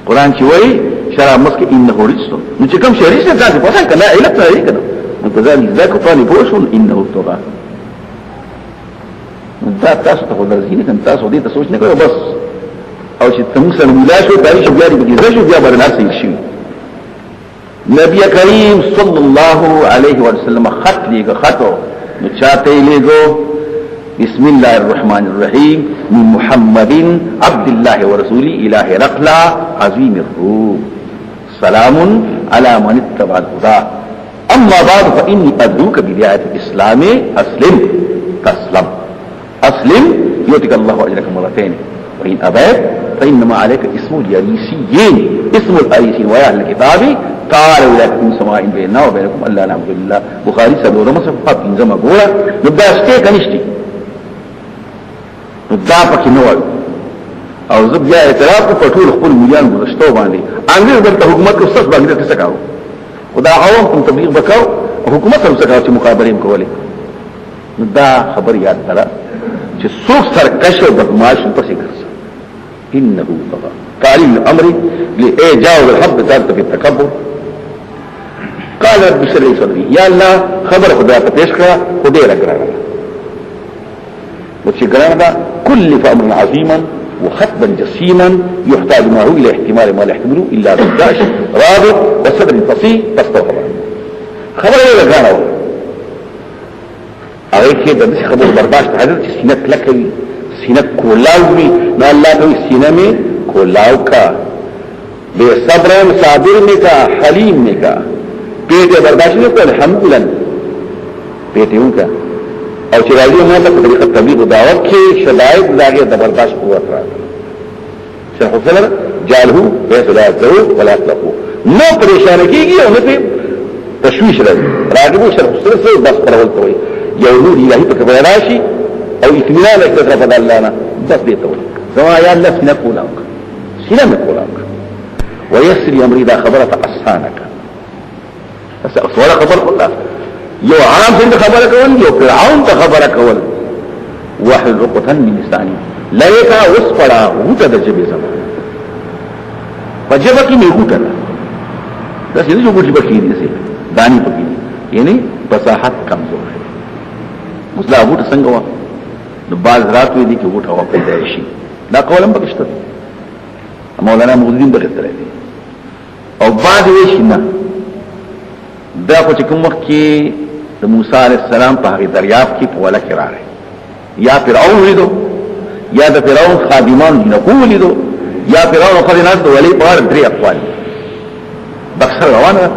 قرآن چې وایي شراب مسکه انه رجس نو چې کوم شریعت نه ځي په ځای کنه علت نه کنه نو په ځای ذکر طالب وشون انه توبه دا تاسو ته ورزینه کنه تاسو دې ته سوچ نه کوئ بس او چې تم سره ملاشو تاریخ بیا دې زجو بیا برناسي شي نبی کریم صلی اللہ علیہ وسلم خط لیگا خطو نو چاہتے لیگو بسم اللہ الرحمن الرحیم من محمد عبداللہ ورسولی الہ رقلا عظیم الروم سلام علی من اتبع الهدى اما بعد فإنی ادعوک بدعایت الاسلام اسلم تسلم اسلم یوتک اللہ اجرک مرتين وإن أبيت فإنما عليك اسم اليريسيين اسم الأريسين ويا أهل الكتاب تعالوا إلى كتب سماء بيننا وبينكم ألا نعبد الله بخاري سلورة مصفحات إنزم أقولا نبدأ أشتيك نشتي نبدأ فكي نوعي او زب جاء اعتراف فتول خپل مليان گذشتو باندې انګريز دلته حکومت کو سس باندې څه کاو خدا عوام کوم تبلیغ وکاو حکومت هم څه کاو چې مقابله هم کولې دا خبر یاد کړه چې څوک سرکش او بدمعاش پسې ګرځي انه طغى تعليم الامر لايجاز الحب ذات في التكبر قال رب اشرح لي صدري يا الله خبر خدا ته پیش کړه خدای راګرا وچ ګرانه كل امر عظيما وخطبا جسيما يحتاج معه الى احتمال ما لا يحتمله الا بالداش رابط وصدر فصيح تستوعب خبر یې ګرانه هغه کې د دې خبر برداشت حضرت سینه کلکوي سینه کولاوي نو الله ته سینه می کولاو کا بے صبر صابر میں کا حلیم میں کا پیٹ برداشت نه کول الحمدلله پیٹ یو کا او چې راځي مو ته په طریقه تبلیغ دعوت کې شدائد داګه د برداشت قوت راځي شیخ حسین جالهو بیس لا یذو ولا یطلقو نو پریشان کیږي او نه تشویش راځي شیخ حسین بس پرول کوي یو نور الهی په کبه راشي او اطمینان اکتر په الله نه بس دې ته سوا یا الله سینه کولاو سینه کولاو ويسري امري دا خبره اسانك بس ولا خبر الله یو عام څنګه خبره کول یو فرعون ته خبره کول واحد رقطن من لساني لایکا اوس پڑا وته د جبه زما پجبه کې میغوټه دا څه یو ګوټي بکی دي سي دانی پکی یعنی فصاحت کمزور ہے مسلا وټ څنګه وا نو باز رات وی دي کې وټه وا پیدا شي دا کولم پکشته مولانا مغزین دغه سره دي او بعد وی شنه دا خو چې کوم وخت کې د موسی علی السلام په هغه دریاب کې په ولا کې راغی یا فرعون لیدو یا د فرعون خادمان نه کولیدو یا فرعون خو نه د ولی په اړه درې اقوال بخسر روانه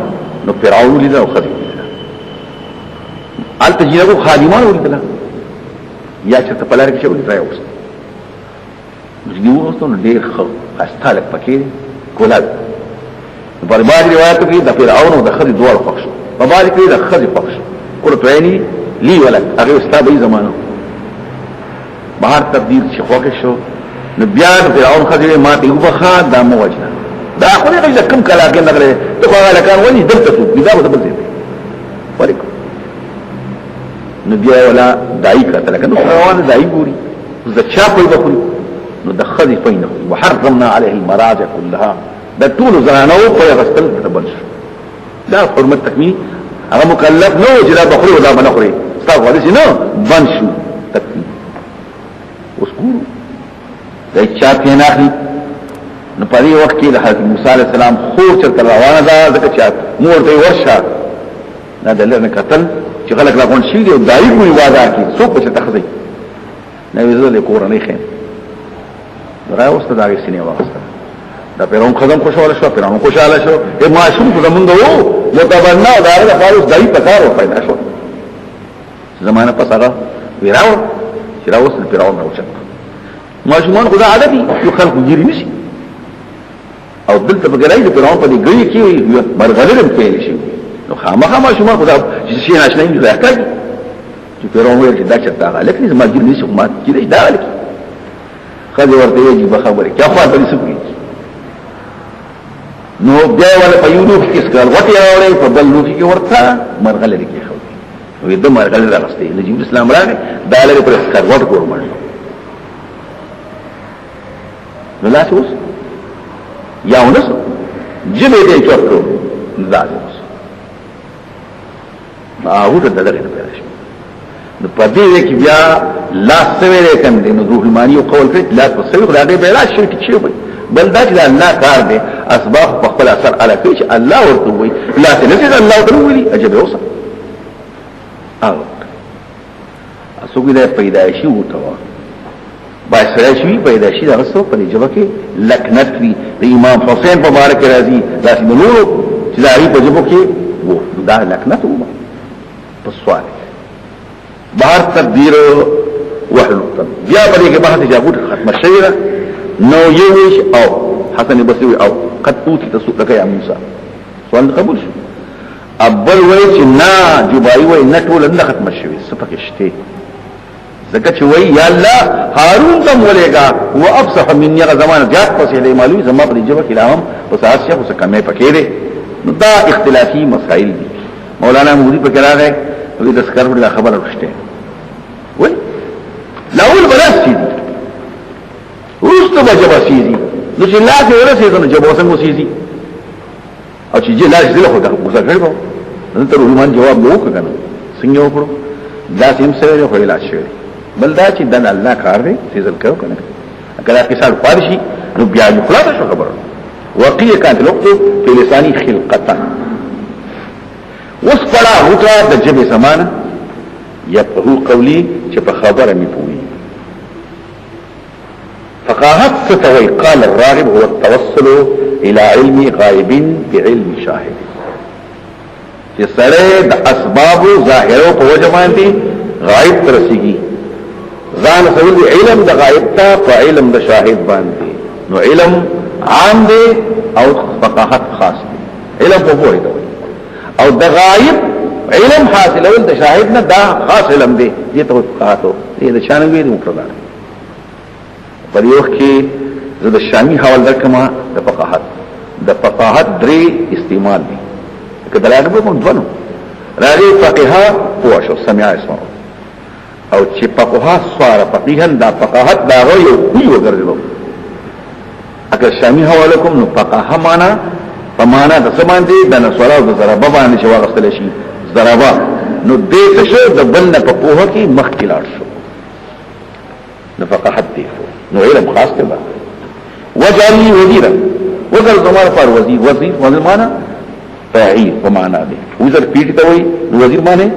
نو فرعون لیدو او خدای ال تجيبو خادمان ولیدل یا چې په لار کې شو لیدای اوس نو اوس نو ډېر خو استاله پکې کولای په بعض روایتو کې د فرعون او د خدای دوه پخښ په بعض کې د خدای پخښ قرۃ عینی لی ولک هغه استاد ای زمانو بهر تبدیل شخوکه شو نو بیا د فرعون خدای ما ته وبخا د موجه دا خو نه کوم کلا کې نغله ته هغه کار ونی دلته تو دا به بل ځای ولیکم نو بیا ولا دای کته لکه نو روان دای ګوري زچا په بخوري نو د خدای پینه وحرمنا عليه المراجع كلها دا ټول زنانو په غسل تبل دا حرمت تکمیل هغه مکلف نو چې دا بخوري ولا بنخوري تاسو ولې نه بن شو تکمیل اوس ګورو دا چا په نه نو په دې وخت کې د حضرت موسی عليه السلام خو چې روانه ده ځکه چې مور ته ورشه دا دلته قتل چې خلک لا غون شي دی دای کوي واده کی څوک چې تخزي نو یې زله کورنۍ خین راوسته دا سینې واسطه دا پیرون خدام خوشاله شو پیرون خوشاله شو یې معصوم زمونږ وو متبنا دا د فارس دای په کار و پیدا شو زمانه پس هغه ویراو چې راوسته پیرون راوچت ماشومان خدا عادتي یو خلق ګیری نشي او دلته بګرای د پیران په دې ګړي کې مرغلرم پیل شي نو خامخا ماشومان خدا چې شي ناشنای نه راکړي چې پیران وایي چې دا چرته غلط نه ما ګیری نشي ما چې دا غلط خځه ورته یې په خبره کې خو په سپي نو بیا ولا په یو لوخ کې سکال وټي راوړې په بل لوخ کې ورته مرغلري کې خو وې د مرغلري راغستې نجیب اسلام راغی دا لري پر سکال وټ ګورمن نو لا اوس یا ونس جبه دې چوکو نزاز ما هو ته دغه نه پیدا شي نو پدې کې بیا لا سویره کندې نو روح المانی او قول کړ لا تسوي خدای به لا شي ټیک شي بل دا چې الله کار دی اسباب په خپل اثر علا کوي چې الله ورته وي لا تنسي الله ورته وي اجب اوسه او اسوګي د پیدایشي وته باشرشوی پیداشی دا غصو پا دی جبا که لکنت وی دی امام حسین پا بارک رازی دا سی دنورو چی داری پا جبا که وہ دا لکنت ہوا پا سوالی بہر تقدیر وحلوطن بیا پا دی که بحث جاگوت ختم شیرہ نو یویش او حسن بسیوی او قد اوتی تسوق لکا یا موسیٰ سوال قبول شو ابل وی چی نا جبائی وی نتول اند ختم شوی سپکشتے زکه چې وای یا الله هارون تم ولېګا و افصح مني غزمان زیات پسې له معلومي زما په جبه کلام او ساسه خو څه کمې پکې دي نو دا اختلافي مسائل دي مولانا مودي په کړه غي د تذکر په خبره ورشته وای لاول براسي دي ورسته بجبه سيزي نو چې لا ته ورسېږي نو جبه څنګه سيزي او چې لا زله خو دا مذاکره کوي نن ته رومان جواب وکړه کنه څنګه وکړو دا سیم سره خو علاج شوی بل دا چې دن الله کار دی سیزل کوي کنه اگر اقتصاد فارشي نو بیا یو خلاصه شو خبره وقيه كانت لقطه في لساني خلقه وسپړه هوټه د جبه زمانه يفهو قولي چې په خبره می پوي فقاهت ستوي قال الراغب هو التوصل الى علم غائب بعلم شاهد چې سره د اسباب ظاهرو په وجه باندې غائب ترسيږي ځان سوي علم د غائب ته په علم د شاهد باندې نو علم عام دی او فقاهت خاص دی علم په وایي او د غائب علم حاصلول د شاهد نه دا خاص علم دی دې ته فقاهتو دې د شانوي دی مقرر پر یو کې زه د شامی حوالې درکما د فقاهت درې استعمال دي کله راغب کوم ځنو راغي فقها هو شو سمع اسمه او چې فقها سوار فقيهن دا فقاهت دا یو کوي وګرځلو اگر شامی حواله کوم نو فقها معنا په معنا د سمان دي د نسوارا او د ضربه باندې چې واغستل شي ضربه نو دې څه شو د بل په پوهه کې مخکلار شو نو فقاهت دی نو علم خاص دی وجعلني وزيرا وزر زمان پر وزیر معنا فاعل ومعنا دی وزر پیټ ته وای وزیر معنی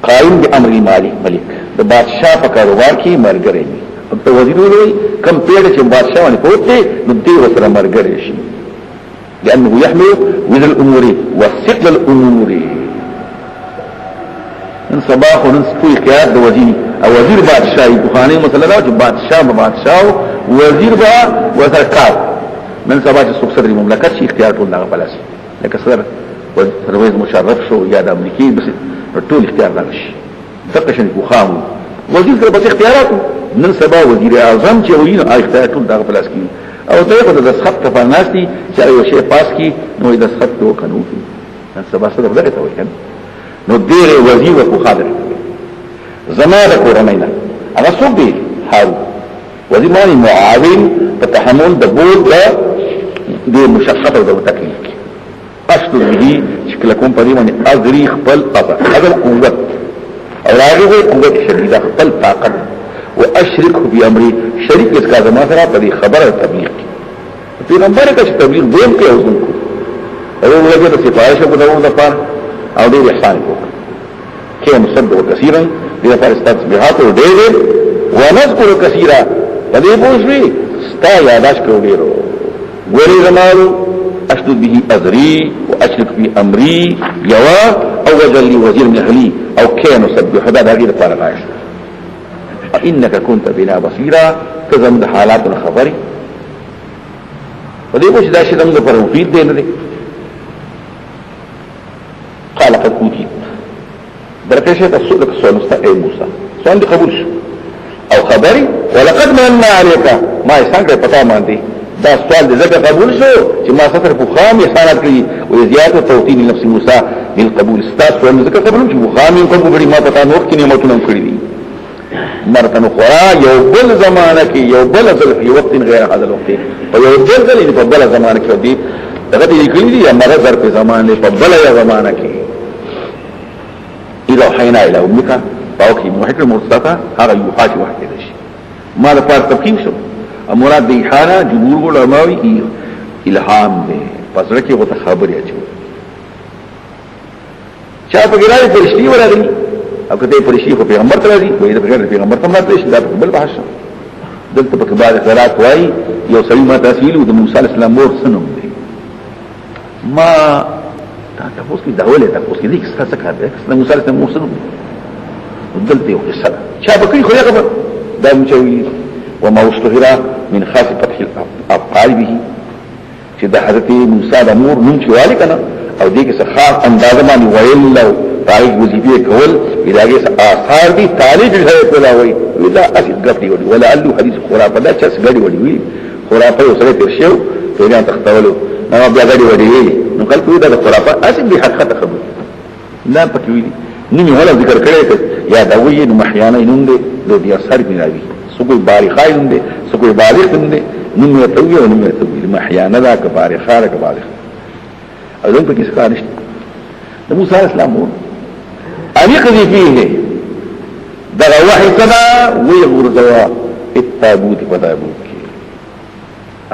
قائم بامر ملک د بادشاہ په کاروبار کې مرګري دي په وزیر وای کم پیړ چې بادشاہ باندې پوتې نو دې وسره مرګري شي لانه يحمل وزر الامور وثقل الامور ان صباح ونن سپوی قیاد د وزیر او وزیر بادشاہي بخانه مسله دا چې بادشاہ وزیر با وزرکار من سبا چې څوک صدر مملکت شي اختیار ټول دغه بلاس لکه صدر پرویز مشرف شو یا د امریکای بس ټول اختیار دغه شي دغه شي بخام وزیر سره بس اختیارات نن سبا وزیر اعظم چې ویني اختیار ټول دغه بلاس کی او دغه د خط تفناستی چې یو شی پاس کی نو د خط تو قانون نن سبا صدر دغه ته وایي نو ډیر وزیر او خادر زماده کورنینا هغه څوک دی هارون وزیر معنی معاون په تحمل د بود د مشقت او د تکلیف قصد به شکل کوم په دې باندې اذری خپل هغه قوت او راغه قوت شدیده خپل طاقت او اشرکه بامر شریک اس کا زما سره په دې خبره تبلیغ پیغمبر کا تبلیغ دیم کې اوسن کو او هغه د سفارش په دغه لپاره او دې احسان کو کې مصدق کثیرا دې لپاره استثباحات او دې ونذكر كثيرا پدې پوښوي ستا یاداش کړو ډیرو ګوري زمارو اشد به ازري واشرك في امري يوا او وجل لي وزير من اهلي او كان سبح هذا دغه لپاره راځي انك كنت بنا بصيرا تزم د حالاتنا خبري ودې وش دا شي دمو پر مفید دی نه دی قال قد اوتيت درته شه تاسو د سوال مست اي موسی سوال دي قبول شو او خبري ولقد مننا عليك ما څنګه پتا باندې دا سوال دې زکه قبول شو چې ما سفر فخام احسانات کړی او زیاده توطين نفس موسی بالقبول استاذ سوال زکه قبول شو فخام کوم غړي ما پتا نو کې نعمتونه کړی دي مرتن اخرى یو بل زمانه کې یو بل ځل په وخت غیر هذا الوقت په یو بل ځل په بل زمانه کې دي دغه دې کړی دي امر ظرف زمانه په بل زمانه کې اذا حينا الى امك باوكي موحد المرتضى هذا يحاج واحد شيء ما ده پر تفهیم شو مراد دی حاله جمهور علماوی الهام ده پس رکی وته خبري اچو چا په ګرای فرشتي ورغلي او کته فرشتي خو پیغمبر ته راځي وای دا پیغمبر ته راځي دا بل بحث دلته په بعد قرات وای یو سړي ما تحصیل د موسی علی السلام مور سنم دي ما تاسو کې داوله تاسو کې دې څه کار ده د موسی علی السلام مور سنم دلته یو څه چا به کوي خو یا خبر دا مچوي وما اشتهر من خاص فتح الافعال به چې د حضرت موسی د مور نوم چوالي کنه او دې کې څه خاص اندازه باندې ویل لو تاریخ وظیفه کول الهي آثار دي طالب الهي کولا وي ولا اسد غفلي ولا علو حديث خرافه دا چې غړي وړي خرافه وسره ترشيو پیران تختولو نو بیا غړي وړي نو خلک دا خرافه اسد به حقیقت خبر لا پکې وي نیمه ولا ذکر کړي یا دا وی نو محیانه نوم دي د دې اثر بناوي سوګي بارخای نوم دي سوګي بارخ نوم دي نوم یې توي او نوم یې توي محیانه دا ک بارخاره ک بارخ اذن په کیسه کارشت د موسی السلام ان يقضي فيه دغه وحي صدا ويغرزوا التابوت فتابوت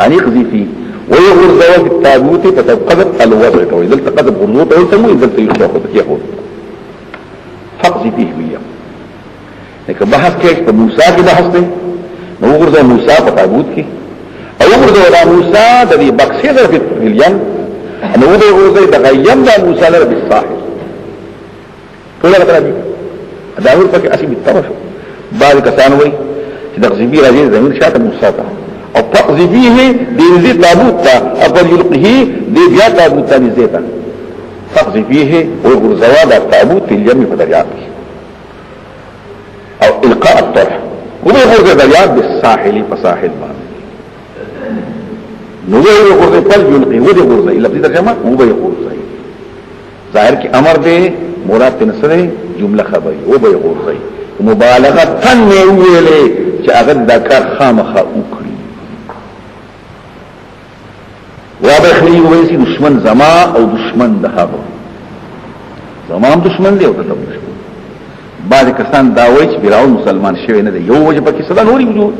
ان يقضي فيه ويغرزوا التابوت فتقضت الوضع واذا التقضت غرزوته ويسموه اذا يخلق ياخذ فقضي فيه وياه لکه بحث کې په موسی کې بحث دی نو غرزوا موسی په تابوت کې او غرزوا موسی د دې بکسې د الیم نو غرزوا د غیم د موسی لپاره بالصاحب ټول راځي دا ور پکې اسی بالترف بعض کسان وایي چې د غزبی راځي زمين شاته موسی ته او تقذفيه دې تابوت ته او يلقيه دې بیا تابوت ته نزيته تقذفيه وغرزوا د تابوت په الیم په دریاب او القاء الطرح وغرزوا دریاب بالساحل فساحل باندې نو غرزوا په يلقي وغرزوا الى دې ترجمه وغرزوا ظاهر کې امر دې مراد تنسره جمله خبري او به غورځي مبالغه تن ویلې چې هغه د کار خامخه وکړي وابخلی وایي دشمن زما او دشمن د هغه زما هم دشمن دی او د دشمن بعض کسان دا وایي چې بیراو مسلمان شوی نه دی یو وجه پکې صدا نوري وجود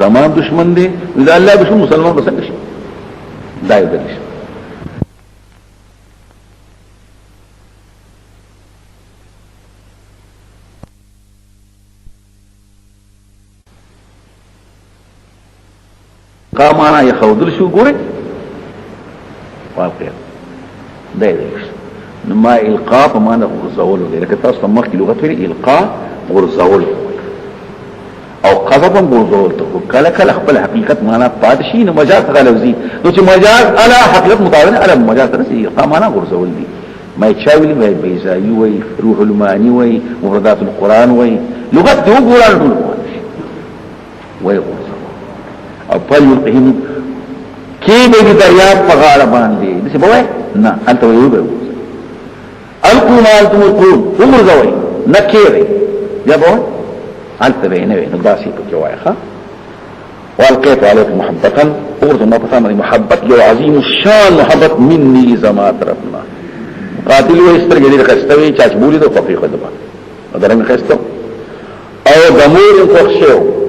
زما دشمن دی اذا الله به مسلمان بس نشي دا یو دلیل قامانا يخودل شو ګوره واقع دا دی نو ما القاء په معنا غرزول دی لکه تاسو مخکې لغت ویل القاء غرزول او قذفا غرزول ته کله کله خپل حقیقت معنا پادشي نو مجاز غلوزي نو چې مجاز على حقیقت مطابق على مجاز رسي القاء معنا غرزول دی ما يشاوي وي بيزايي وي روح المعاني وي مفردات القران وي لغت دی وګورئ وي او پل یلقهم کی بے دریاب پغاڑ باندے دسی بوئے نا انتا ویو بے القو مالتم القون عمر زوئی نکیرے یا بوئے انتا بے نوے نداسی پکیوائی خوا والقیت علیک محبتا اغرزو ما پتامنی محبت جو عظیم الشان محبت منی زما طرفنا قاتل و استرگی دیر خستوی چاچ بولی دو فقی خدبا درنگ خستو او دمور انتوخشیو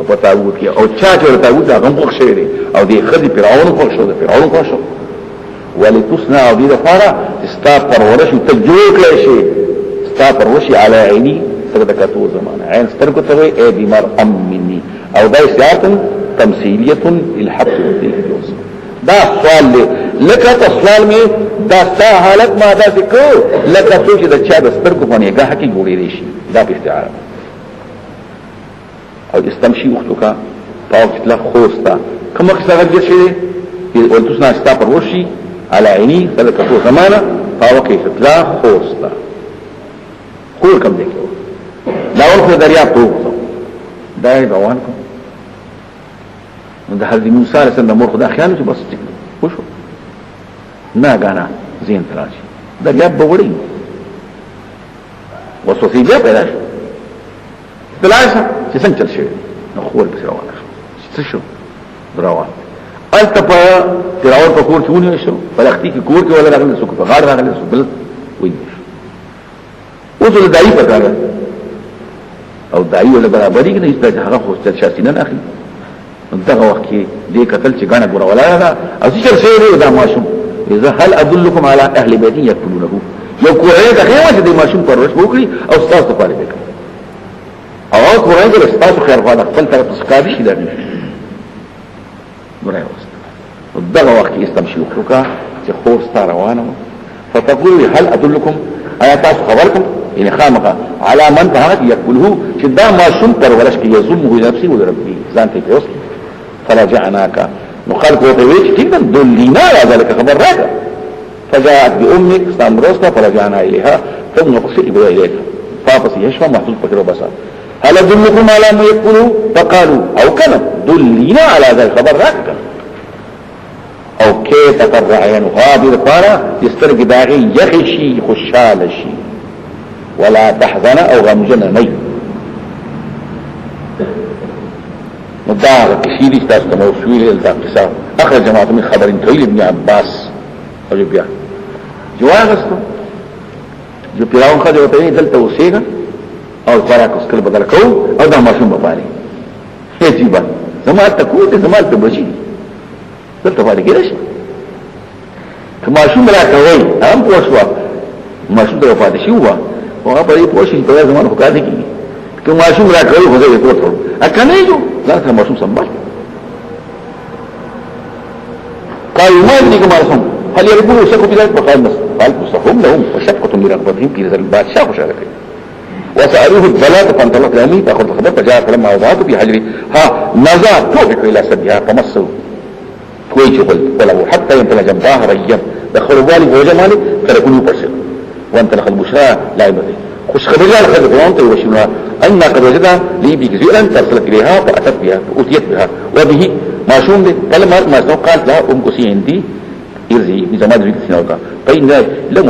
په تاوت کې او چا چې تاوت دا غم خوښ دی او دی خدي فرعون خوښ شو فرعون خوښ شو ولتصنع دې لپاره استا پرورش ته جوړ کړی شي استا پرورش علی عیني سره د کتو زمانه عین سترګو ته وي اي بیمار ام مني او دا سیاق تمثيليه للحق والتلفز دا سوال دی لکه سوال می دا ستا حالت ما دا ذکر لکه څه چې د چا د سترګو باندې غاښ کې جوړې شي دا په استعاره او استمشي وختك پاو کتلا خوستا کما کسا غجر شده ولتسنا استا پروشی على عینی صدقتو زمانا پاو کتلا خوستا خور کم دیکھو لاول خود دریاب تو دای روان کو نو د حضرت موسی علیہ السلام مور خدا خیال چې بس ټیک وشو نه غانا زین تراشي دریاب بوړی وسوسه بیا پیدا شو دلایسه چې څنګه چل شي نو خور به روان شو څه شو روان التپا تراور په کور کې ونی شو فلختي کې کور کې ولا راغلی سو په غاړه راغلی سو بل وای اوس له دای په کار او دای ولا برابرۍ کې نه ایسته هغه خو ستل شاسینه نه اخلي دغه وخت کې دې قتل چې غاڼه ګور ولا دا او چې شي دا ماشوم اذا هل ادلكم على اهل بيت يكفلونه یو کوی ته خو چې دې ماشوم پرورش وکړي او تاسو په اړه وکړي او کوی چې تاسو خیر غواړي خپل طرف څخه شي درنه نورای واست دغه وخت استمشي وکړه چې خور ستاره روانه فتقول هل ادلكم ایا تاسو خبركم ان خامقه على من فهمت يقوله چې دا ماشوم پرورش کې يزمه نفسي وربي ځان ته پیوس فراجعناك نخلق وطويش كنا دلنا على ذلك خبر راجع فجاءت بأمك استمرسنا فرجعنا إليها ثم نقصي بها إليك فاقصي يشفى محفوظ بكر وبصر هل أدلكم على ما يقولوا فقالوا أو كلم دلنا على ذلك خبر راجع او كي تقرع عينها بالقارة يسترق باغي يخشي خشال شي ولا تحزن او غمجن ني مدار كثير استاذ موصول الانقسام اخرج جماعة من خبر طويل ابن عباس او بیا جواب استو جو پیراون خد ہوتا ہے دلتا وسیگا او خوراک اس کل بدل کو او دا ماشوم بپاری یہ جیبا زمان تکو تے زمان تبشی دلتا فاده گیرش که ماشوم را کوئی هم پوشوا ماشوم در فاده شیوا وغا پا دی پوشی پا زمان حکاته کی که ماشوم را کوئی خوزه یہ پوت رو اکا نہیں جو لانتا ماشوم سنبال قالوا ما يدريك ما رسم هل يربون وشكوا في ذلك وقال مصطفهم لهم وشقة من رغبتهم في رزال البادشاه وشاركه وسألوه الضلال فانطلق لأمي فأخذ الخبر فجاء فلما وضعته في حجري ها نزع توبك إلى سدها فمصوا كويش ولو حتى ينتلج ظاهر أيام دخلوا بالي ووجه مالي تركوا يبرسل وانطلق البشرى لا يبدي خش خبرها لخذ وانت يوشنها أن قد وجدها لي بجزيئا ترسلت إليها فأتت بها فأتيت بها وبه ماشوم دي فلما ما سنو قالت لها أمكسي عندي ارزي بزمان ذلك سنوكا فإن ذلك لم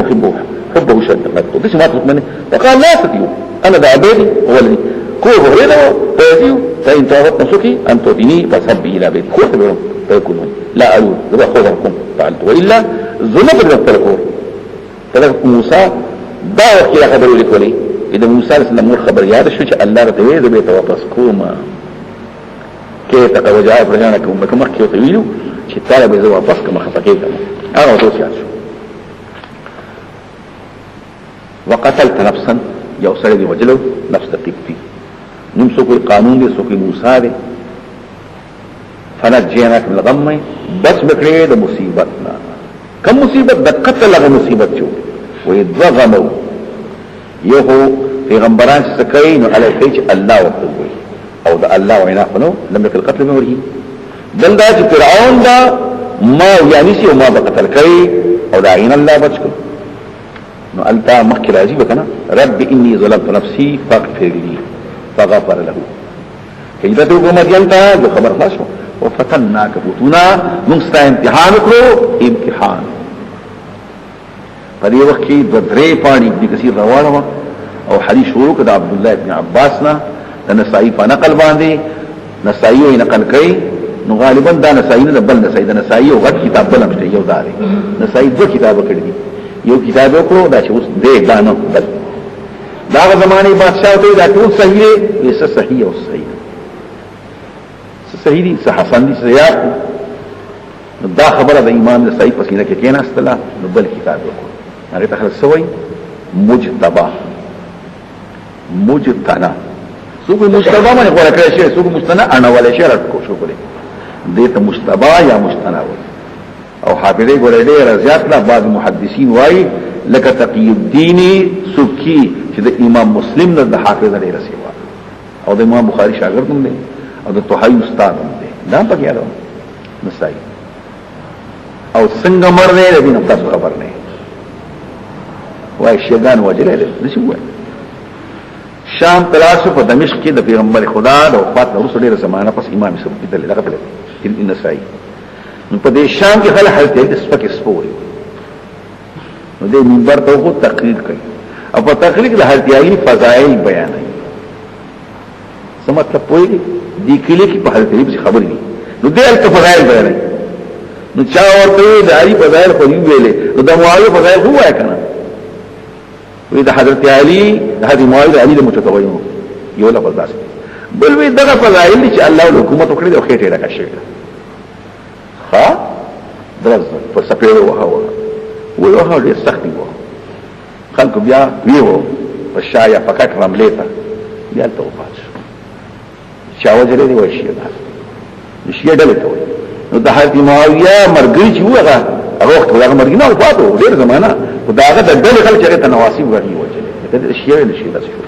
حبه شد قدس ما تطلق منه فقال لا تتيو أنا دا عبادي وولدي كوه غريده فيزيو فإن تعرضت نسكي أن تؤتيني فصبي إلى بيت كوه تبعهم فيكونون لا ألون ذبا خوضركم فعلت وإلا ظلمت لك تلكور تلك موسى دا وقت لا خبروا لك ولي إذا موسى لسنا مور خبر ياد شو چې الله رتوي ذبا يتواپس کوما كي تقوجاء فرجانك أمك مخي وطويلو چې طالب يزو واپس كما خفكي كما أنا وطوس ياد شو وقتلت نفسا یو سره دی وجلو نفس تقیبتی نم سو کوئی قانون دی سو کوئی موسیٰ دی فنجیناک من الغم بس بکڑی دا مصیبتنا کم مصیبت دا قتل لغا مصیبت چو وی دو غمو یو ہو پیغمبران سکئی نو علی خیچ اللہ وقتل ہوئی او دا اللہ وعناقنو لم یکل قتل میں ورہی دل دا چی فرعون دا ما یعنیسی و ما بقتل کئی او دا عین اللہ بچ کل نو التا مخی راجی بکنا رب انی ظلمت نفسی فاغفر لی فغفر له حجرتو کو مدینتا جو خبر خلاص ہو وفتننا کبوتونا منستا امتحان کرو امتحان پر یہ وقت کی دو درے پانی ابن کثیر روانوا او حدیث شروع کدا عبداللہ ابن عباسنا نسائی پا نقل باندے نسائیو نقل کئی نو غالبا دا نسائی نا بل نسائی دا نسائیو غد کتاب بلمشتے یو دارے نسائی دو کتاب کردی یو کتاب وکړو دا چې اوس دې غانو بل دا زمانه بادشاہ ته دا ټول صحیح دی څه صحیح او صحیح څه صحیح دي څه حسن دي څه دا خبره د امام نسائی پسینه کې کېنا استلا نو بل کتاب وکړو هغه ته سوی مجتبا مجتنا څوک مجتبا باندې غوړه کړی شي څوک مجتنا انا ولا شي راټکو شو کړي دې ته مجتبا یا مجتنا وایي او حافظه ګورې ډېر زیات لا بعض محدثین وایي لکه تقی الدین سکی چې د امام مسلم نه د حافظه ډېر سیوا او د امام بخاری شاګرد هم دی او د طحاوی استاد هم دی دا پکې یادو نسائی او څنګه مرنه دې نو تاسو خبر نه وای شیطان وجره دې نشي وای شام تلاشو په دمشق کې د پیغمبر خدا د وفات وروسته ډیره زمانہ پس امام صاحب دې دغه په نسائی نو په دې شام کې خلک حالت دې سپکه سپوري نو دې منبر ته وو تقریر کوي او په تقریر د حالتیایي فضایل بیانوي سمته پوي دي کلی کې په حالت دې خبرې دي نو دې الته فضایل بیانوي نو چا ورته د علي فضایل خو ویلې نو د معاویه فضایل هو وای کنه وی د حضرت علي د حضرت معاویه علي د متتوین یو لفظ داس بل وی دغه فضایل چې الله حکومت وکړي او خېټه راکښي ها درز په سپېړو وهاوه وهاوه ډېر سخت دی خلق بیا ویو په شایا پکټ رملې ته بیا ته وفات شو شاوجره دی وشي دا شي ډلې ته نو د حضرت معاویه مرګري چې وغه وخت هغه مرګ نه وفاتو ډېر زمانہ خداغه د ډلې خلک چې ته نواسي وغي وجه دا شي نه شي دا شو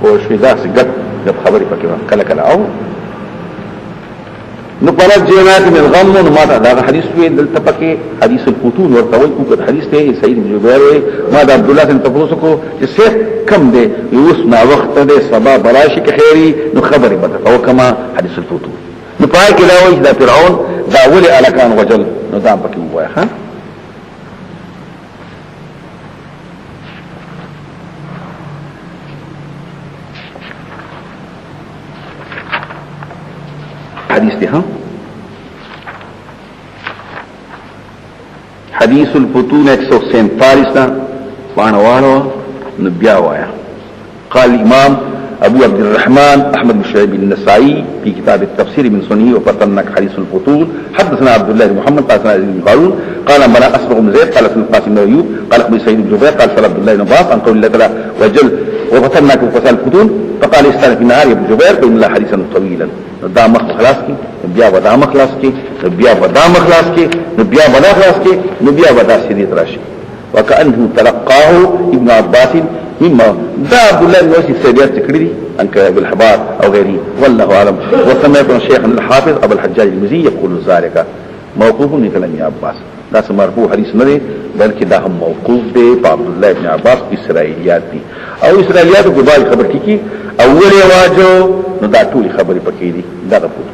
او شي دا څنګه د خبرې پکې کله کله او نو پر جنات من غم نو ما دا حدیث وی دلته پکې حدیث الفتون ورته وایي کوم حدیث ته سید بن جبیر ما دا عبد الله بن تفوس کو چې څه کم دی یوس نا وخت دی سبا براشي کې خیری نو خبرې مته او کما حدیث الفتون نو پای کې دا وایي دا فرعون دا ولي الکان وجل نو دا پکې وایي ها حدیث دی ها حدیث الفتون 147 تا وعنوانو نبیا وایا قال الامام ابو عبد الرحمن احمد بن شعيب النسائي في كتاب التفسير من سنه وفتنك حديث الفتون حدثنا عبد الله بن محمد قال سنا بن قارون قال بنا اسبغ بن زيد قال سنا قاسم بن ايوب قال ابن سعيد بن جبير قال سنا عبد الله بن عباس عن قول الله تعالى وجل وفتنك فسال الفتون فقال استان في النهار يا ابن جبير فإن الله حديثا طويلا دا مخ خلاص کی بیا ودا مخ خلاص کی بیا ودا مخ خلاص کی بیا ودا خلاص کی بیا ودا سیدی راشي وكأنه تلقاه ابن عباس مما دا عبد الله بن واسي سيديات تكريدي انك بالحبار او غيره والله اعلم وسمعت الشيخ الحافظ ابو الحجاج المزي يقول ذلك موقوف من كلام عباس دا مرفوع حدیث نه دی بلکې دا هم موقوف دی په عبد الله بن عباس اسرائیلیات دي او اسرائیلیات په باره خبر کی اول واجو نو دا ټول خبرې پکې دي دا غوښتل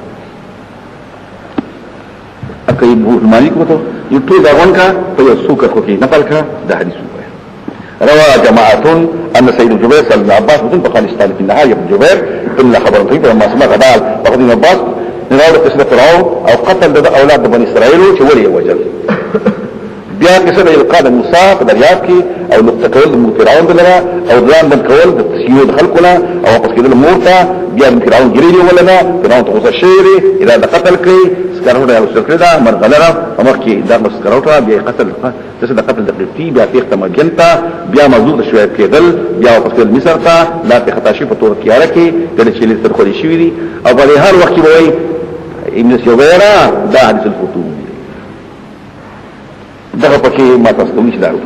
اکه ابو مالک وته یو ټول داون کا په یو سوکه کوي نقل کا دا حدیث روى جماعة أن سيد جبير سأل ابن عباس وذن فقال استال في النهار يا ابن جبير إلا خبر طيب لما سمع غدال فقد ابن عباس نراود قصة فرعون أو قتل أولاد بني إسرائيل ولي وجل بیا قصه القاد موسی په دریاب کې او نقطه کول د فرعون دلته او ځان بند کول د تسیید خلقنا او پس کېدل مورته بیا فرعون ګریلی ولنه فرعون ته غوسه شوی اذا د قتل کوي سکروټه او سکردا مرغلره امرکی دا سکروټه بیا قتل د قتل د قبطی بیا تیخته مجنتا بیا موضوع شوی کېدل بیا پس کېدل مصر ته لا په خطا شي په تور کېاره کې د چې لستر خوري شوی دي او په هر وخت کې وایي ابن سیویرا دا حدیث الفتون دغه پکې ما تاسو ته نشي دارو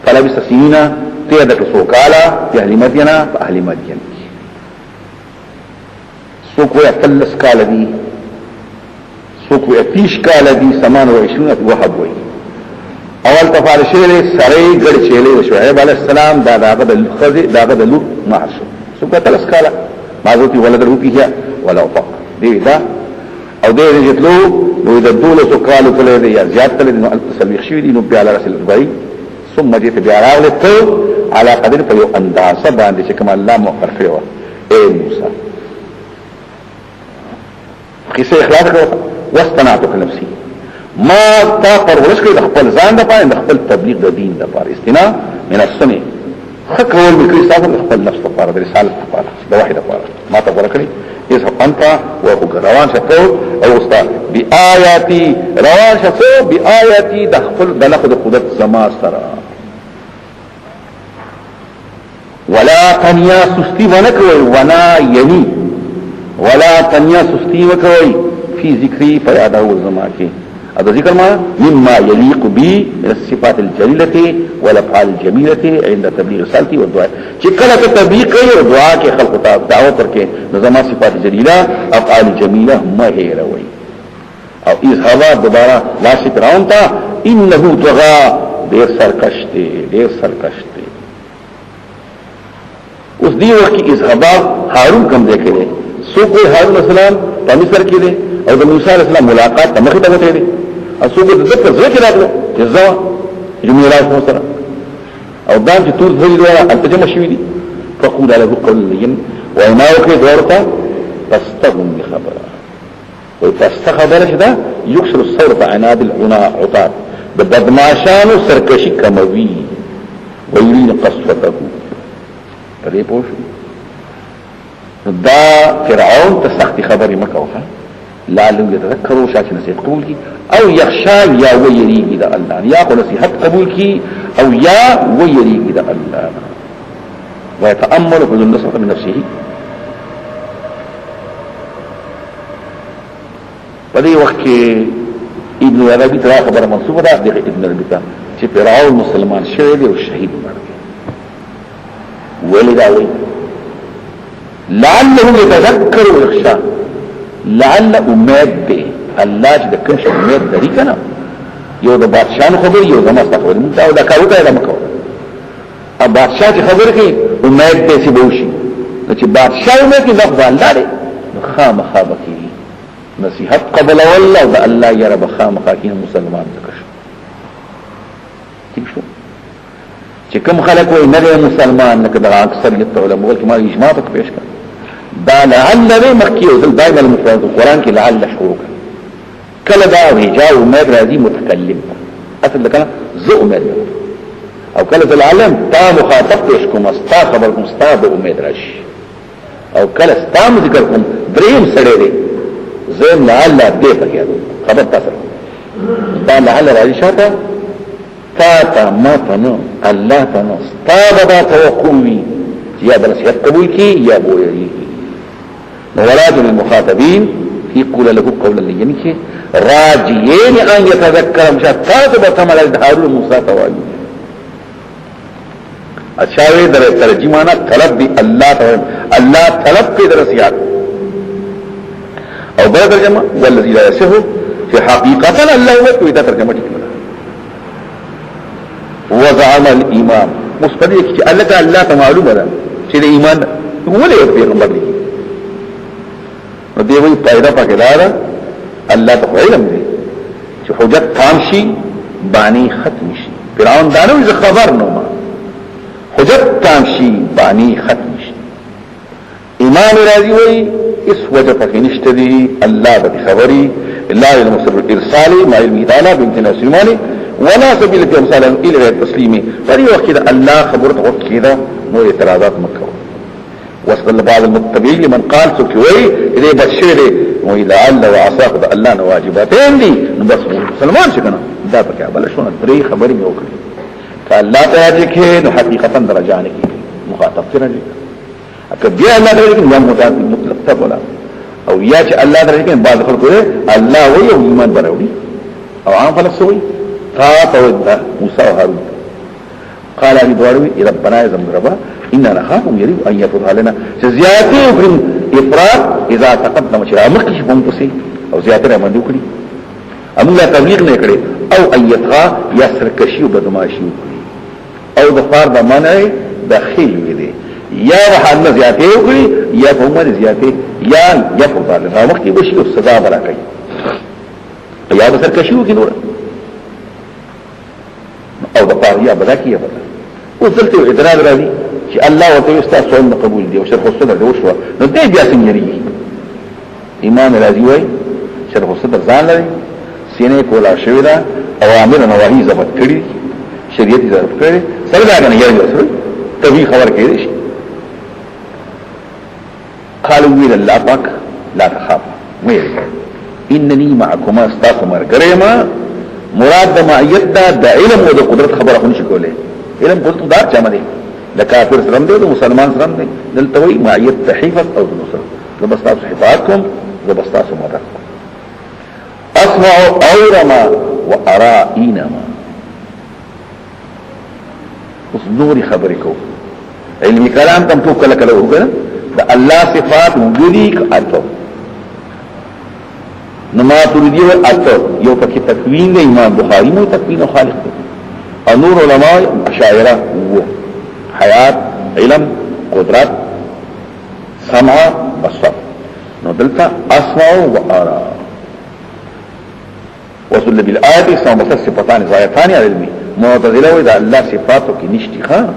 طلب سسینا ته د سوکالا په اهل مدینه په اهل مدینه سوکو اتلس کال دي سوکو اتیش کال دي 28 وهب وي اول تفارشه سره ګړ چيله شعیب علی السلام دا داغه د خزي داغه د لور معشو سوکو اتلس کال ما زوتي ولد روپیه ولا فق دی دا او دې رجتلو نو د دولة کالو کله دی یا زیات کله نو التسليخ شوی دی نو بیا علی رسول الله ثم جئت بیا راغلت على قدر فيو انداسه باندې چې کوم الله مقر کړو اے موسی قصه اخلاص کړو واستنعتك نفسي ما تاقر ورشکې د خپل ځان د پاره د خپل تبلیغ د دین د پاره استنا من السنه خکول مکري صاحب د خپل نفس لپاره د رسالت لپاره د واحد لپاره ما ته ورکړي اذهب انت وهو روان شتو او استا بآياتي روان شتو بآياتي دخل بلغ قدرت زما سرا ولا تنيا سستی ونکوي ونا يني ولا تنيا سستی وکوي في ذکری فیاده زما کې هذا ذكر ما مما يليق به من الصفات الجليلة والافعال الجميلة عند تبلیغ رسالتي والدعاء چې کله ته تبلیغ کوي او دعا کې خلق ته دعوت ورکې نظام صفات جلیله افعال جمیله ما هیروي او اذهبا دوباره لا فرعون ته انه طغى ډیر سرکش دی اوس دی وخت اذهبا هارون کوم ځای کې دی سو کوئی هارون السلام په مصر کې دی او د موسی علیه السلام ملاقات ته مخې ته وته دی اسو د ذکر ذکر راغله جزاء جميل الله سره او دا چې تور ځای دی التجمع شوی دی فقول له قول لين وما وكي دورته فاستغن بخبره ويتستخبر شدا يكسر الصورة عناد العطار بدماشان سرکشی کموی ويرين قصفته پدې پوښو دا فرعون ته سخت خبرې مکوه لعلهم يتذكروا شاك نصيحت قبول کی او يخشى يا ويريږي د الله یا خو نصيحت قبول کی او یا ويريږي د الله ويتأمل في النصر من نفسه پدې وخت کې ابن عربي ترا خبر منصوبه ده د ابن عربي ته چې فرعون مسلمان شوی دی او شهید مړ دی ولدا وی لعله يتذكر ويخشى لعل امید به الله چې د کوم شي امید لري کنه یو د بادشاہ خبر یو د مستقبل دا د کارو ته مکو ا بادشاہ چې خبر کوي امید به سي بوشي چې بادشاہ نه کې لفظ الله دی خامخا بکی نصیحت قبل والله د الله یا رب خامخا کې مسلمان تکش ٹھیک شو چې کوم خلک وي نه مسلمان لکه د اکثریت علماء کې ما اجماع تک پیش کړ دا لعل به مخکې او دایمه المفرد القرآن کې لعل شروع کله دا هجاء امید راځي متکلم اصل لکه زو امید او کله العلم تا مخاطب پیش کوم استا خبر کوم استا به امید راشي او کله استا ذکر کوم دریم سره دی زم لعل دې پکې خبر تاسو دا لعل راځي شاته تا ما تنو الله تنو استا به توقوي یا د نصیحت قبول کی یا بوئی ولاد المخاطبين يقول له قولا لين کې راجيين ان يتذكر مشاتات بتمل هارون موسی توالي اشاوي در ترجمانه طلب دی الله طلب کې درسيات او بل ترجمه والذي لا يصح في حقيقه الله هو دا ترجمه دي وزعم الامام مستدل چې الله ته معلومه ده چې د ایمان ولې پیغمبر دی نو دی وی پیدا پکې لاره الله ته علم دی چې حجت تام شي بانی ختم شي فرعون دانو ز خبر نو ما حجت تام شي بانی ختم شي امام رازی وی اس وجه پکې نشته دی الله به خبري الا المسر الارسال ما علم تعالی بامتناع سليماني ولا سبيل في امثال الى غير تسليمي فدي وخت الله خبرته وکړه نو اعتراضات مکو وصل بعض المتبعين لمن قال سكوي اذا بشر وإلى الله وعصاق ده الله واجباتين دي بس مسلمان شكنا دا پکې بل شونه درې خبرې مې وکړې فالله تعالی کې نو حقیقتا درجانه کې مخاطب سره دي اګه بیا الله تعالی کې مطلق مطلق تبولا او یا چې الله تعالی کې بعض خلکو الله وی او ایمان براوي او عام خلک سوي فاتودا موسی او هارون قال ابي دوروي ربنا يا ربا إننا نخاف يريد أن يفضح لنا زيادة وكرم إفراد إذا تقدم شراء مخش بمتسي أو زيادة رمان دوكري أمو لا تبليغ نكري أو أن يطغى يسر كشي وبدماشي وكري أو دفار بمانع داخل ويدي يا وحالنا زيادة وكري يا فهمان زيادة يا يفضح لنا مخي بشي والصدا براكي يا بسر كشي وكي نورا أو دفار يا بلاكي يا بلا وصلت إدراك راضي چې الله ورته استاد سوال قبول دی او شرح الصدر دی وشو نو دې بیا څنګه لري ایمان راځي وای شرح الصدر ځان لري سینې کولا شوی دا اوامر او نواهی ضبط کړی شریعت ضبط کړی سره دا نه یو سره تبي خبر کړي شي قالوا لله پاک لا تخاف مې انني معكما استغفر کرما مراد د معیت د علم او د قدرت خبره خو نشي کولای علم قدرت دار چا مده لكافر سرم دي ومسلمان سرم دي دلتوي معية تحيفة او نصر زبستاسو حفاظكم زبستاسو مدركم اسمع اورما وارا انما اوس نوري خبرې کو علمي کلام تم تو کله کله وګره د الله صفات وګړي کاته نما تريدي اته یو پکې تکوین د امام بخاری مو تکوین خالق دی او نور علماء اشاعره وو حیات علم قدرت سمع بصر نو دلتا اسمع و ارى وصل بالآيات اسمع بصر صفتان زایتان علمي معتزله وی دا الله صفاتو کی نشتی خواه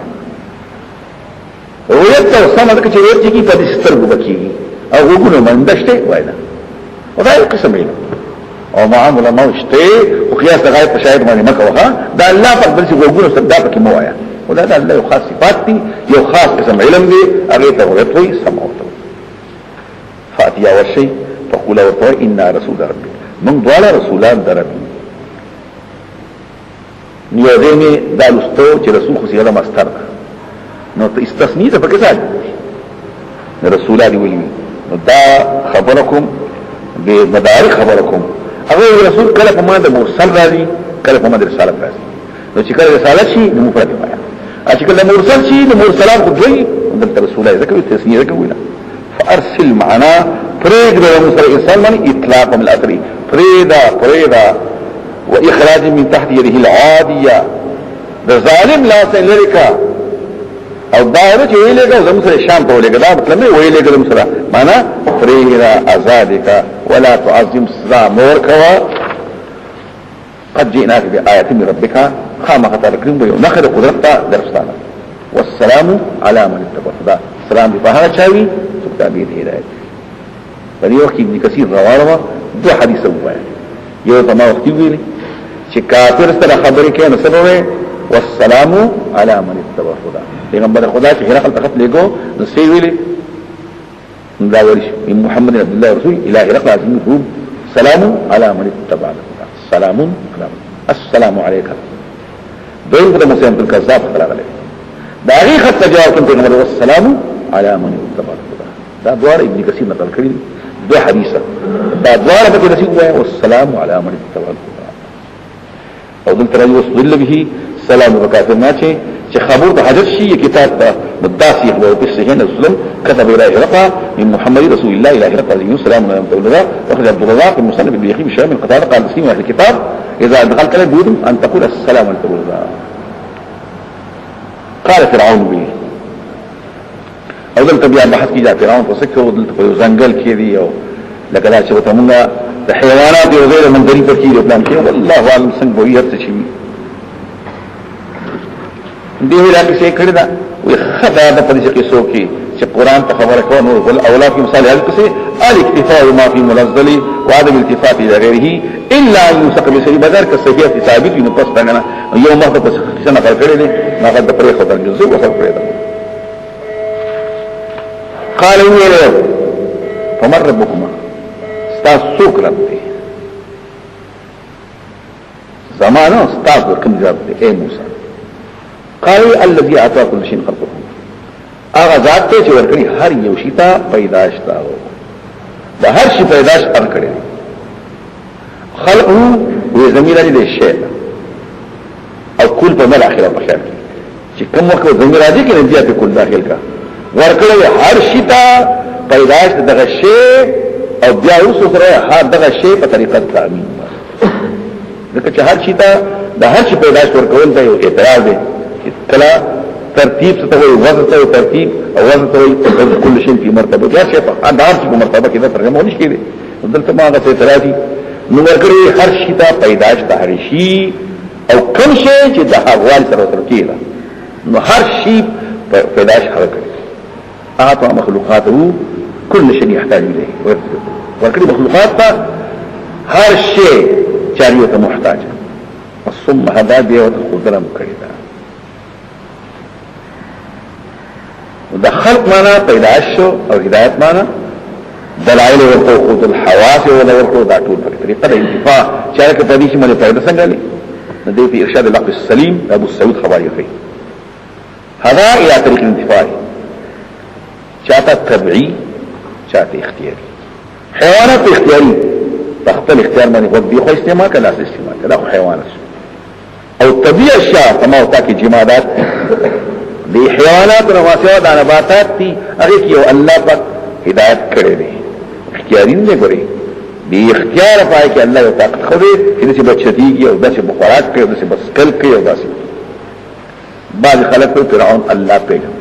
رویت تا سمع دکا چه رویت کی پا دسترگو بکیگی او غوگونو مندشتے واینا و دا قسم علم او معام علماء شتے و قیاس دا غایت پشاید مانی مکوها دا اللہ پاک بلسی غوگونو سبدا پاکی موایا و دا اللہ یو خاص صفات دی یو خاص قسم علم دی اغیتا رویت وی سمعوتو فاتیا ورشی فقولا ورطوی انا رسول ربی من دوالا رسولان در ربی نیوزه میں دالستو چه رسول خسی غدا مستر نو تا استثنی تا پکسا رسولا دی ولی نو دا خبرکم بے مدارک خبرکم اگر رسول کل پا مانا دا مرسل رازی کل پا مانا دا رسالت رازی نو چه کل رسالت شی نو مفرد مایا اچه کل مرسل شی نو مرسلات خود دوئی دلتا رسولا ذکر تسنی ذکر وینا فارسل معنا فريد بمصر الانسان من اطلاق من الاثري فريدا واخراج من تحت يده العاديه ده ظالم لا سلركا او داوره چې ویلګه زموږ شام ته ولګه دا مطلب نه ویلګه زموږ سره معنا فريدا ازادك ولا تعظم سزا مور کوا قد جئناك بآية من ربك خامخ تركن بيو نخد قدرتا درستانا والسلام على من اتبع خدا سلام دی پاها چاوی سکتا بید ہدایت پر یہ وقت ابن کثیر رواروا دو حدیث ہوا یہ تو ما وقتی ویلی چه کافر سره خبری که نصبوه والسلام على من اتبع خدا پیغمبر خدا چه هرقل تخط لگو نسی ویلی نداولیش من محمد عبد الله رسول الى هرقل عزيز الروم سلام على من اتبع خدا سلام على من السلام علیکم دویم خدا مسلم بالکذاب خلاق علیکم داغی خط جواب کن پیغمبر والسلام على من اتبع خدا دا دوار ابن کثیر نقل کړی دو حدیثه دا دوار په نصیب وای والسلام على من اتبع خدا او دل ترای وصل به سلام وکافر ما چې خبر د حدث شي کتاب ته مداسي هو په صحیح رسول كتب الى هرقل من محمد رسول الله الى هرقل عليه السلام ورحمه الله وخرج عبد الله بن مسلم بن يحيى بن من قتاده قال مسلم اهل الكتاب اذا دخلت البيوت ان تقول السلام عليكم قال فرعون به او دلته بیا بحث کیږي فرعون په سکه او دلته په ځنګل کې دی او لکه دا چې وته موږ د حیوانات او غیر منځري په کې پلان کې والله عالم څنګه وي هر څه دی ویلا کې څه کړی دا وي خدای د پدې کې څوکي چې قران ته خبره کوي نو ول اولاد کې مثال هل کسي الاکتفاء ما في منزل وعدم الالتفات الى غيره الا ان يسق بسري بدر كصحيح ثابت نو پس څنګه يوم وخت په څه نه کړی دی ما قد پرې خبر جزء وخت پرې دا قال ویل فمر ربكما استاسوک رب دی زمانه استاس کوم جواب دی اے موسی قال الذي اعطى كل شيء خلقه اغه ذات ته چې ورکړي هر یو شی ته پیدائش تا دا هر شی پیدائش ار کړی خلقه وی زميره دي شی او کل په مل اخره په خیر چې کوم وخت زميره راځي کې نه په کل داخل کا ورکړي هر شی ته پیدائش دغه شی او بیا اوس سره هر دغه شی په طریقه تعمیم دغه چې هر شی ته د هر شی پیدائش ورکول ته یو اعتراض دی کلا ترتیب څه ته وایي وزن ته ترتیب او وزن ته وایي کل شی په مرتبه یا شی په انداز په مرتبه کې دا ترجمه ونشي کېږي دلته ما غته اعتراض دي نو ورکړي هر شی ته پیدائش د هر شی او کوم شی چې د هغوال سره ترکیبه نو هر شی پیدائش حرکت اعطى مخلوقاته كل شيء يحتاج اليه ورکړي مخلوقات ته هر شی چاریو ته محتاج ثم هذا به وتقدر مكردا د خلق معنا پیدائش او هدایت معنا دلائل ورته خود الحواس ولا ورته دا ټول په طریقه د انتفاع چې هغه په دې کې مله پیدا څنګه لې د دې په ارشاد العقل السلیم ابو سعود خبري کوي هذا الى طريق الانتفاع چاته طبيعي چاته اختیاري حیوانات اختیاري خپل اختیار باندې وګ دی خو استعمال کړه لاس استعمال کړه خو حیوانات او طبيعه اشیاء کما ہوتا کې جمادات دی حیوانات او مواسیات او نباتات دي هغه کې یو الله پاک هدایت کړی دی اختیاري نه غوري دی اختیار پای کې الله یو طاقت خو دې چې بچتیږي او داسې بخارات کوي او داسې بسکل کوي او داسې بعض خلق فرعون الله پیغام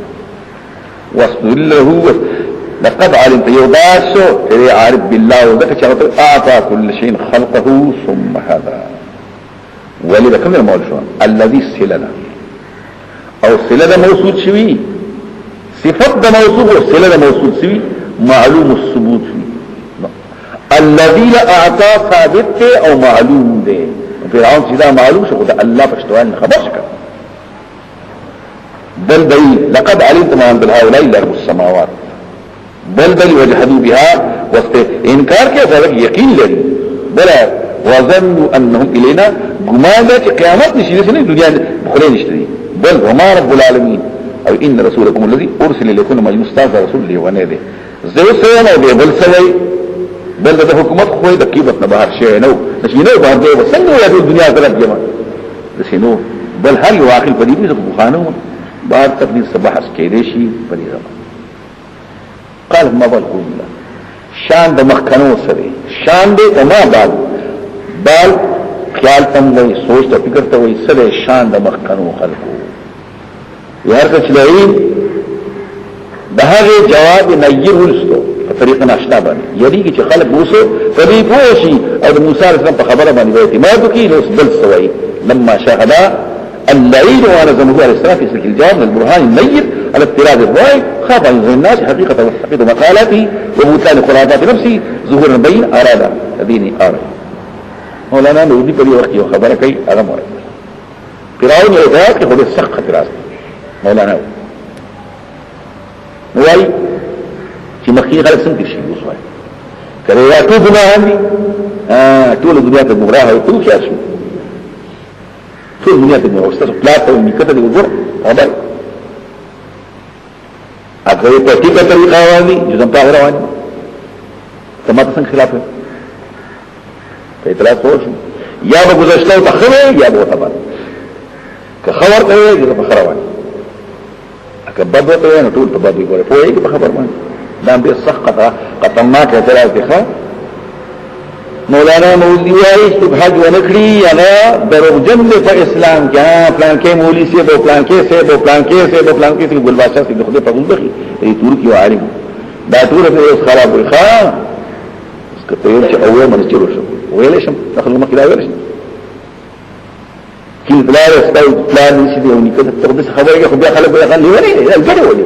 واصبر له لقد علمت يوداسو تري عارف بالله وذلك شغلت اعطى كل شيء خلقه ثم هذا ولذا كم المولشون الذي سلنا او سلنا موصول شوي صفت ده موصول وسلنا موصول شوي معلوم الثبوت شوي الذي اعطى ثابت او معلوم ده فرعون سيدا معلوم شو ده الله فاشتوان خبر شكا بل بي لقد علمت ما عند هؤلاء لرب السماوات بل وجحدوا بها انكار كيف هذا يقين لري بلا وظنوا انهم الينا گمان ده چې قیامت نشي نه دنیا بخلي نشته بل وما رب العالمين او ان رسولكم الذي ارسل اليكم مستعفى رسول لي ونه ده زه سره ده بل سوي بل د حکومت خو د کیبت نه بهر شي نو نشي نه بهر دی وسنګ له دنیا طرف جمع نشي بل هل واقع په دې کې بخانو بعد تقدیر صباح کېدې شي په دې زمانه قال ما بالقول الله شان د مخکنو سره شان دې وما بال خیال تم وای سوچ ته فکر ته وای سره شان د مخکنو خلقو یار څه چلای د هغه جواب نیر ولستو په طریقه ناشنا باندې یعنی چې خلق وسو فدی پوشي او د موسی علیه السلام په خبره باندې اعتماد وکړي نو بل سوي لما شاهدا اللعين وعلى زمهور عليه السلام في سلك الجواب من البرهان النير على اضطراد الرأي خاف عن يظهر الناس حقيقة وتحقيق مقالاته وبوتان خرافات نفسه ظهورا بين أراد ديني آرد مولانا نودي بلي وقتي وخبرك أغم ورد فرعون يعتاد خود السقة راس مولانا نواي چې مخکې خلک څنګه شي وسوای کله یا ټول ګناهان دي ټول دنیا ته ګمراه او ټول شي ټول دنیا ته ګمراه استاد پلاټ او میکته دی وګور خبر اګه په ټیکه طریقه وایي چې زم په رواني سمات څنګه خلاف په اعتراض وشو یا به گذشته ته خبره یا به خبر که خبر ته دی په رواني اګه بده ته نه ټول په بده ګوره په په خبر باندې دام به سقطه قطمات اعتراض دي مولانا مولوی وايي چې حج ونکړي یا دروغجن په اسلام کې پلان کې مولوی سي بو پلان کې سي بو پلان کې سي بو پلان کې سي ګل بادشاہ سي خدای په ګل بخي ای ترکی عالم دا ټول په خراب وي ښا اس کته یو چې اول من چلو شو ویل شم داخل مکه دا ویل شم کی بلار استاو پلان نشي دی ونی کده تقدس خبره خو بیا خلک به غلي ونی الګره ونی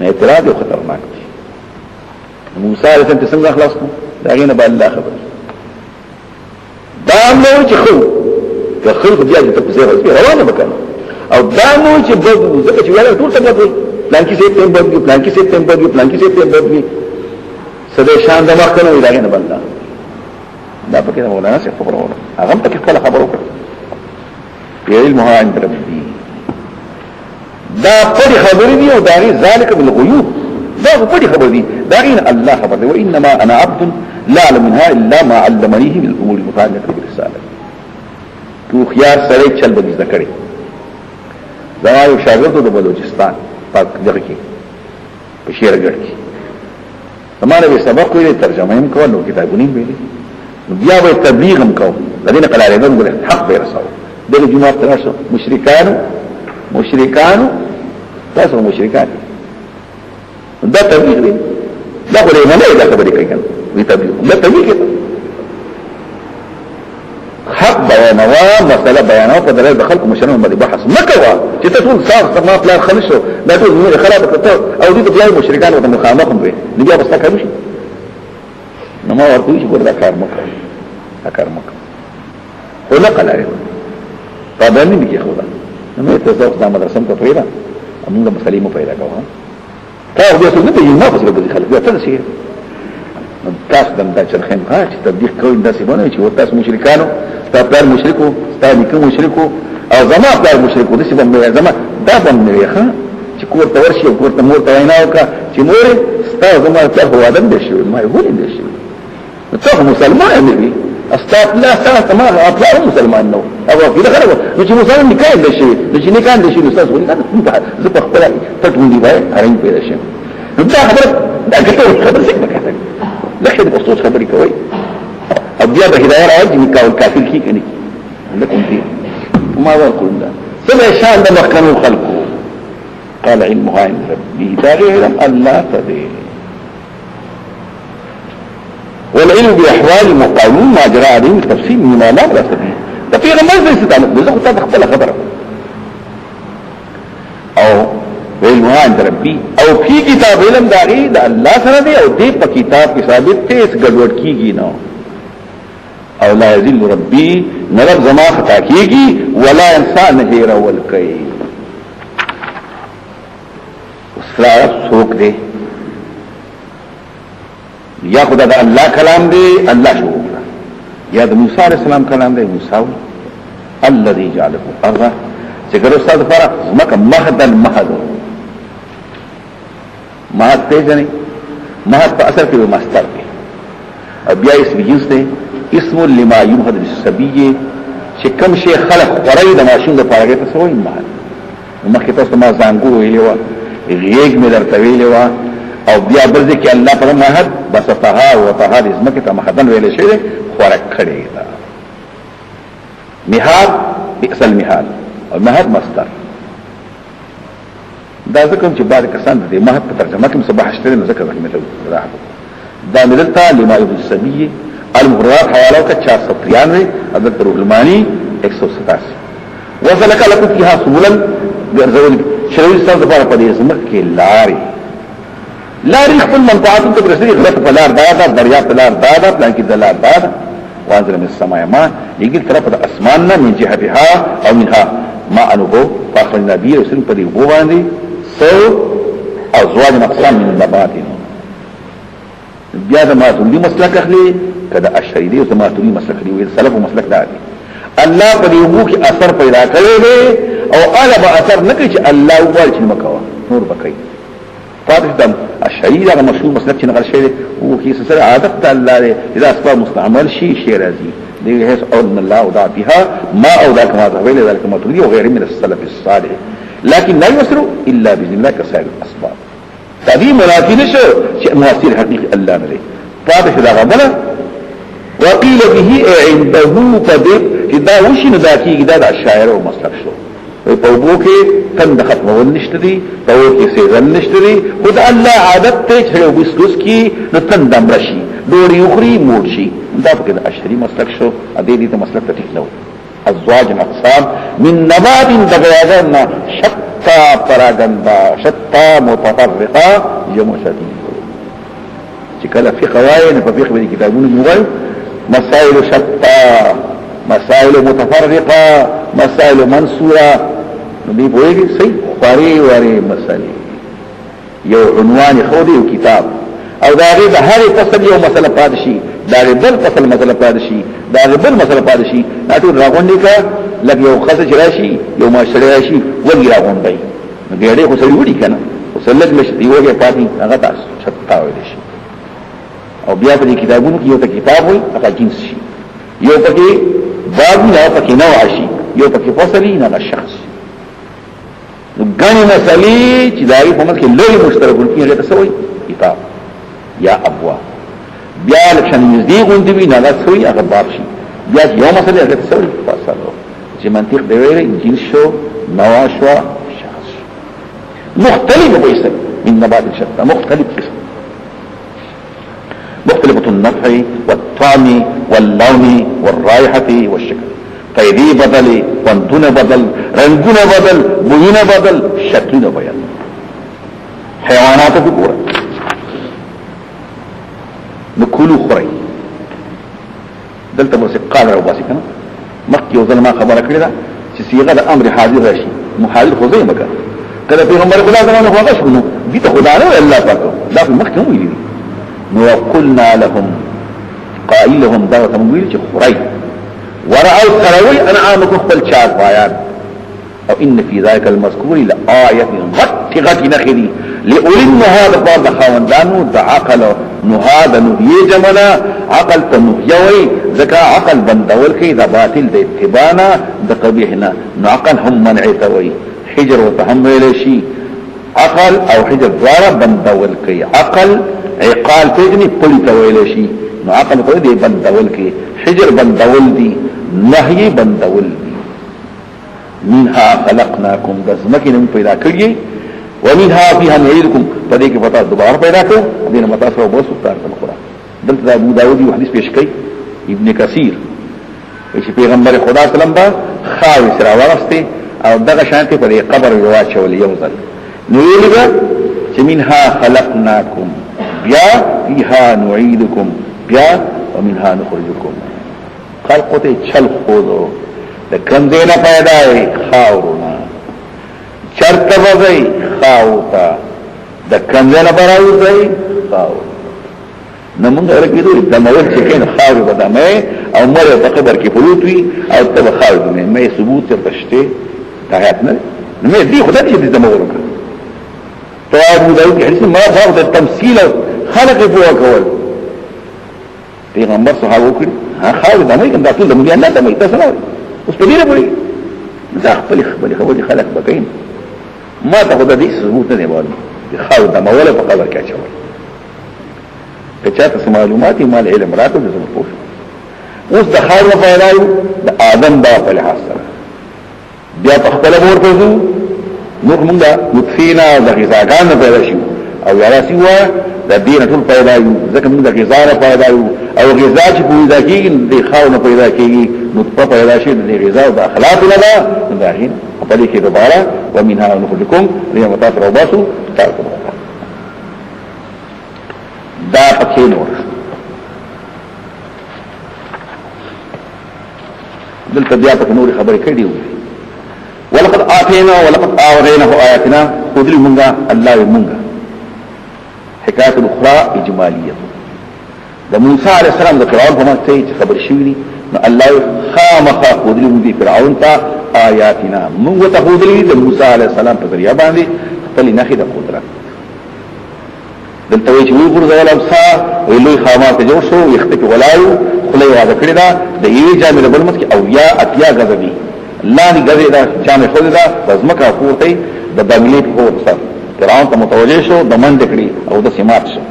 نه اعتراض او خطرناک دي موسی علیه السلام څنګه خلاص کو دا غینه به الله خبر دا نو چې خو که خلق بیا د تفسیر روانه وکړه او دا نو چې بده ځکه چې ولا ټول څنګه دی پلان کې سي ټیم بدلی پلان کې سي ټیم بدلی پلان کې سي ټیم بدلی سده شان د مخ کنه دا غینه بندا دا پکې مولانا څه خبره وره هغه پکې خپل خبره وکړه علمها عند ربي دا پدې خبرې دي او دا غي ذالک بالغیوب دا پدې خبرې دي دا غي الله خبر دی وانما انا عبد لا علم منها الا ما علمنيه من الامور المتعلقه بالرساله تو خيار سره چل بدي ذکرې دا یو شاګرد د بلوچستان پاک دغه کې په شیرګړ کې زمانه به سبق ویلې ترجمه هم کوو نو کتابونه ویلې نو بیا به تبلیغ هم کوو لدينا قلاره نقول حق بيرساو دل جمعه تراسو مشرکانو تاسو مشرکان دا تبلیغ دی دا خو له نه دا خبرې کوي کنه وی تبلیغ دا تبلیغ دی حق بیانوا مسله بیانوا په دلیل د خلق مشرانو باندې بحث مکوا چې ته ټول صاف ما پلان خلصو دا ټول موږ خلاف کړو او دې په پلان مشرکان او مخامخ وي نبي بس تاکو شي نو ما ورته چې ګور دا کار مکه خو نه قلاره پابندی نه کې خدا نو ته ځو د مدرسې ته پیدا موږ مسلې مو پیدا کوو تا دې څه نه دی ما په څه به خلک ته شي تاسو د چرخین ښه چې تبلیغ کوي داسې باندې چې تاسو مشرکانو تاسو پلار مشرکو تاسو نیکه مشرکو او زما پلار مشرکو داسې باندې زما دا باندې ښه چې کور ته ورشي او کور ته مور ته وینا وکړه چې مور تاسو زما پلار هو ادم دي شي ما یې ولې دي شي ته مسلمان دی استغفر الله استغفر اطلع مسلمان نو او کله خلک نو چې مسلمان نکاح دي شي نو چې نکاح دي شي نو تاسو ولې زه په خپل تټونی وای هرین پیدا شي نو دا خبره دا ګټه خبره څنګه کوي لکه د اصول خبرې کوي او بیا به هدايه راځي نکاح الکافر کی کني لكم دي وما ذكرون ده سمع شان ده مخنو خلقه قال علمها عند ربي دا علم الله تدري والعلم بأحوال وقانون ما جرى عليهم التفسير مما لا بأس به ده في غمار زي ستعمل بزاق تخبل خبره او علمها عند ربي او في كتاب علم داغي دا الله سره دي او دي په کتاب کې ثابت ته اس ګډوډ کیږي نو او لا يذل ربي نرب زما خطا کیږي ولا انسان هیر ول کوي اسرار سوک دے یا خدا دا اللہ کلام دے اللہ شو اکرا یا دا موسیٰ علیہ السلام کلام دے موسیٰ الذي جعله ارضا چکر استاد فرق زمکا مهدن مهدو مهد تے جنے مهد پا اثر کے مستر کے اب یا اسم جنس دے اسم لما یمهد بالسبیه چې کم شي خلق قرای د ماشین د پاره ته سوې مهد مخکې تاسو ما زنګو ویلو غیږ مې درته ویلو او بیا برځي کې الله پر مهد بس طها او طها د اسمکه ته مهدن ویل شي خورک کړي دا مهاد بئس المهاد او مهد مصدر دا ځکه چې بعد کسان د مهد په ترجمه کې مصباح اشتري نو ذکر رحمه الله دا مدلتا لما يبدو السبيه المغررات حوالو کا 493 عدد روح المانی 187 وذلك لكم فيها سبلا برزول شروع استاذ دفار پا دي اسمك كي لاري خپل منفعاتو تب رسلی غلط پلار دادا دریاب پلار دادا پلانکی دلار دادا وانزل من السماء ما يقول طرف دا اسماننا من جهتها او منها ما انوبو فاخرنا بيه وسلم پا دي بوغان دي سو ازواج اقسام من النباتين بیا دا ماتولی مسلک اخلی کدا اشری دی او ماتولی مسلک دی ویل سلف مسلک دا دی الله په یوه کې اثر پیدا کړی دی او اله به اثر نکړي چې الله وایي چې مکوا نور بکړي فاتح دم اشری دا مشهور مسلک چې نقل شوی او کې سره عادت د الله دی اذا اسباب مستعمل شي راځي دی هيڅ او ان الله وضع بها ما او ذاك ما ذهب الى ذلك ماتولی او غيره من السلف الصالح لكن لا يسر الا باذن الله كسائر الاسباب تدي منافي نشو چې مؤثر حقيقي الله نه دی فاتح دا غبره وقيل به عنده قدر دا وشي نه ذاتي دا د شاعر او مسلک شو په وګو کې تند ختمول نشته دي په وګو کې سيزن نشته دي خدای الله عادت ته چې وسوس کې نو تند امرشي ډوري اخري مورشي دا په کې د اشري مسلک شو ا دې ته مسلک ته ټیک نو ازواج اقسام من نبات دغياغن شتا پراغندا شتا متفرقه جمع شديد چې کله فقه وایي نه په فقه دي کتابونه موږ مسائل شتا مسائل متفرقه مسائل منصوره نو دی وایي صحیح خوري وری مسائل یو عنوان خو دی کتاب او دا غي د هر فصل یو مسله پادشي دا بل فصل مسله پادشي دا بل مسله پادشي دا ټول راغونډي کا لګ یو خصه راشي یو ماشړی راشي وګي راغونډي نو ګړې خو سړي وډي کنه وسلګ مش یوګه پاتې هغه تاسو شتا وایي شي او بیا په کتابونو کې یو ته کتاب وي هغه جنس شي یو پکې باب نه پکې نو عاشي یو پکې فصلی نه شخص نو غني مسلې چې دایي په مکه لوی مشترکون کې هغه تسوي کتاب یا ابوا بیا لکشن نزدې غوندې وي نه تسوي هغه باب شي بیا یو مسلې هغه تسوي فصل چې منطق دی ویلې جنس شو نوا شو شخص مختلف ويسد من نبات شتى مختلف قسم مختلفة النفع والطعم واللون والرائحة والشكل فيدي بدل وندون بدل رنگون بدل بوين بدل شكلون بيان حيوانات بقورة نكولو خري دلتا برسي قال رو باسي كنا مكي وظلما خبرك لذا سيغة دا امر حاضر راشي محاضر خوزي مكا كذا في غمبر خدا زمان هو غشبنو ديتا خدا نو الله پاکو لا في مكي هم ويلي وقلنا لهم قائلهم دعوة مويل چه خري ورعوا تروي انعامكم خبل چار بايان او ان في ذلك المذكور لآية غط نخدي لأولي النهى دا دا خواندانو دا عقل نهى دا نهي جمنا عقل تا نهيوي ذکا عقل بندول کی دا باطل دا اتبانا دا قبیحنا نو عقل هم منعتوي حجر وتحمل شي عقل او حجر دوارا بندول کی عقل عقال پیجنی پلی تویل شي نو عقل کوئی دی بندول کی حجر بندول دی نهی بندول دی منها خلقناکم دزمکی نم پیدا کریے ومنها فيها نعيدكم پدې کې پتا دوباره پیدا کړ دینه متا سره وبوسو تر القرآن دلته ابو داود یو حدیث پیش کړي ابن کثیر چې پیغمبر خدا سلام با خاوي سره ورسته او دغه شانته په قبر واچول یو ځل نو یلګه چې منها خلقناکم بیا فيها نعيدكم بیا ومنها نخرجكم خلقته چل خودو د کندې نه پیدا وي خاورونه چرته وځي خاوتا د کنځنه براوځي خاو نو موږ ورکېدو د مول چې کین خاو بدامه او مره په قبر کې پروت وي او ته خاو دې مې ثبوت ترشته راحت نه مې دې خدای دې د مول تو ابو داود حدیث ما صاحب د تمثيل خلق په کول پیغمبر صحابه کړي ها خاو دمه کنده ټول د مليان نه دمه تاسو نه اوس په دې نه پوي ځخ په خبري خلق بکین ما ته خدای دې ثبوت نه وایي خاو د مولا په قبر کې اچول که چاته معلومات مال علم راته د زموږ پوښ اوس د خاور په اړه د ادم با په لحاظ سره بیا په خپل ورته زو موږ نطفینا د غذاګان پیدا شي او یا سیوا د دین ټول پیدا یو ځکه موږ د غذا پیدا یو او غذا چې پیدا کیږي د خاور پیدا کیږي نطفه پیدا شي د غذا او د اخلاق نه دا هین په دې کې دوباره ومنها نخرجكم لما تاسروا باسو تاسو دا پکې نور دلته بیا په نور خبرې کړي ولقد آتینا ولقد آوریناه آیاتنا خذل منغا الله منغا حکایت الاخرى اجمالیه د موسی علی السلام د فرعون په مخ ته خبر شوی نو الله خامخا خذل من فرعون ته آیاتنا موږ ته خذل د موسی علی السلام په ذریعہ باندې خپل نخې د قدرت دلته چې وی ګرځول امسا ویلوی خامات جوړ شو یختک ولایو خلای واده کړی دا د یوې جامې د بلمت کې او یا اتیا غزبی الله دې غزې دا جامې خو دا پزمکه پورته د بنگلې په وسط فرعون ته متوجه شو د منډ کړی او د سمات شو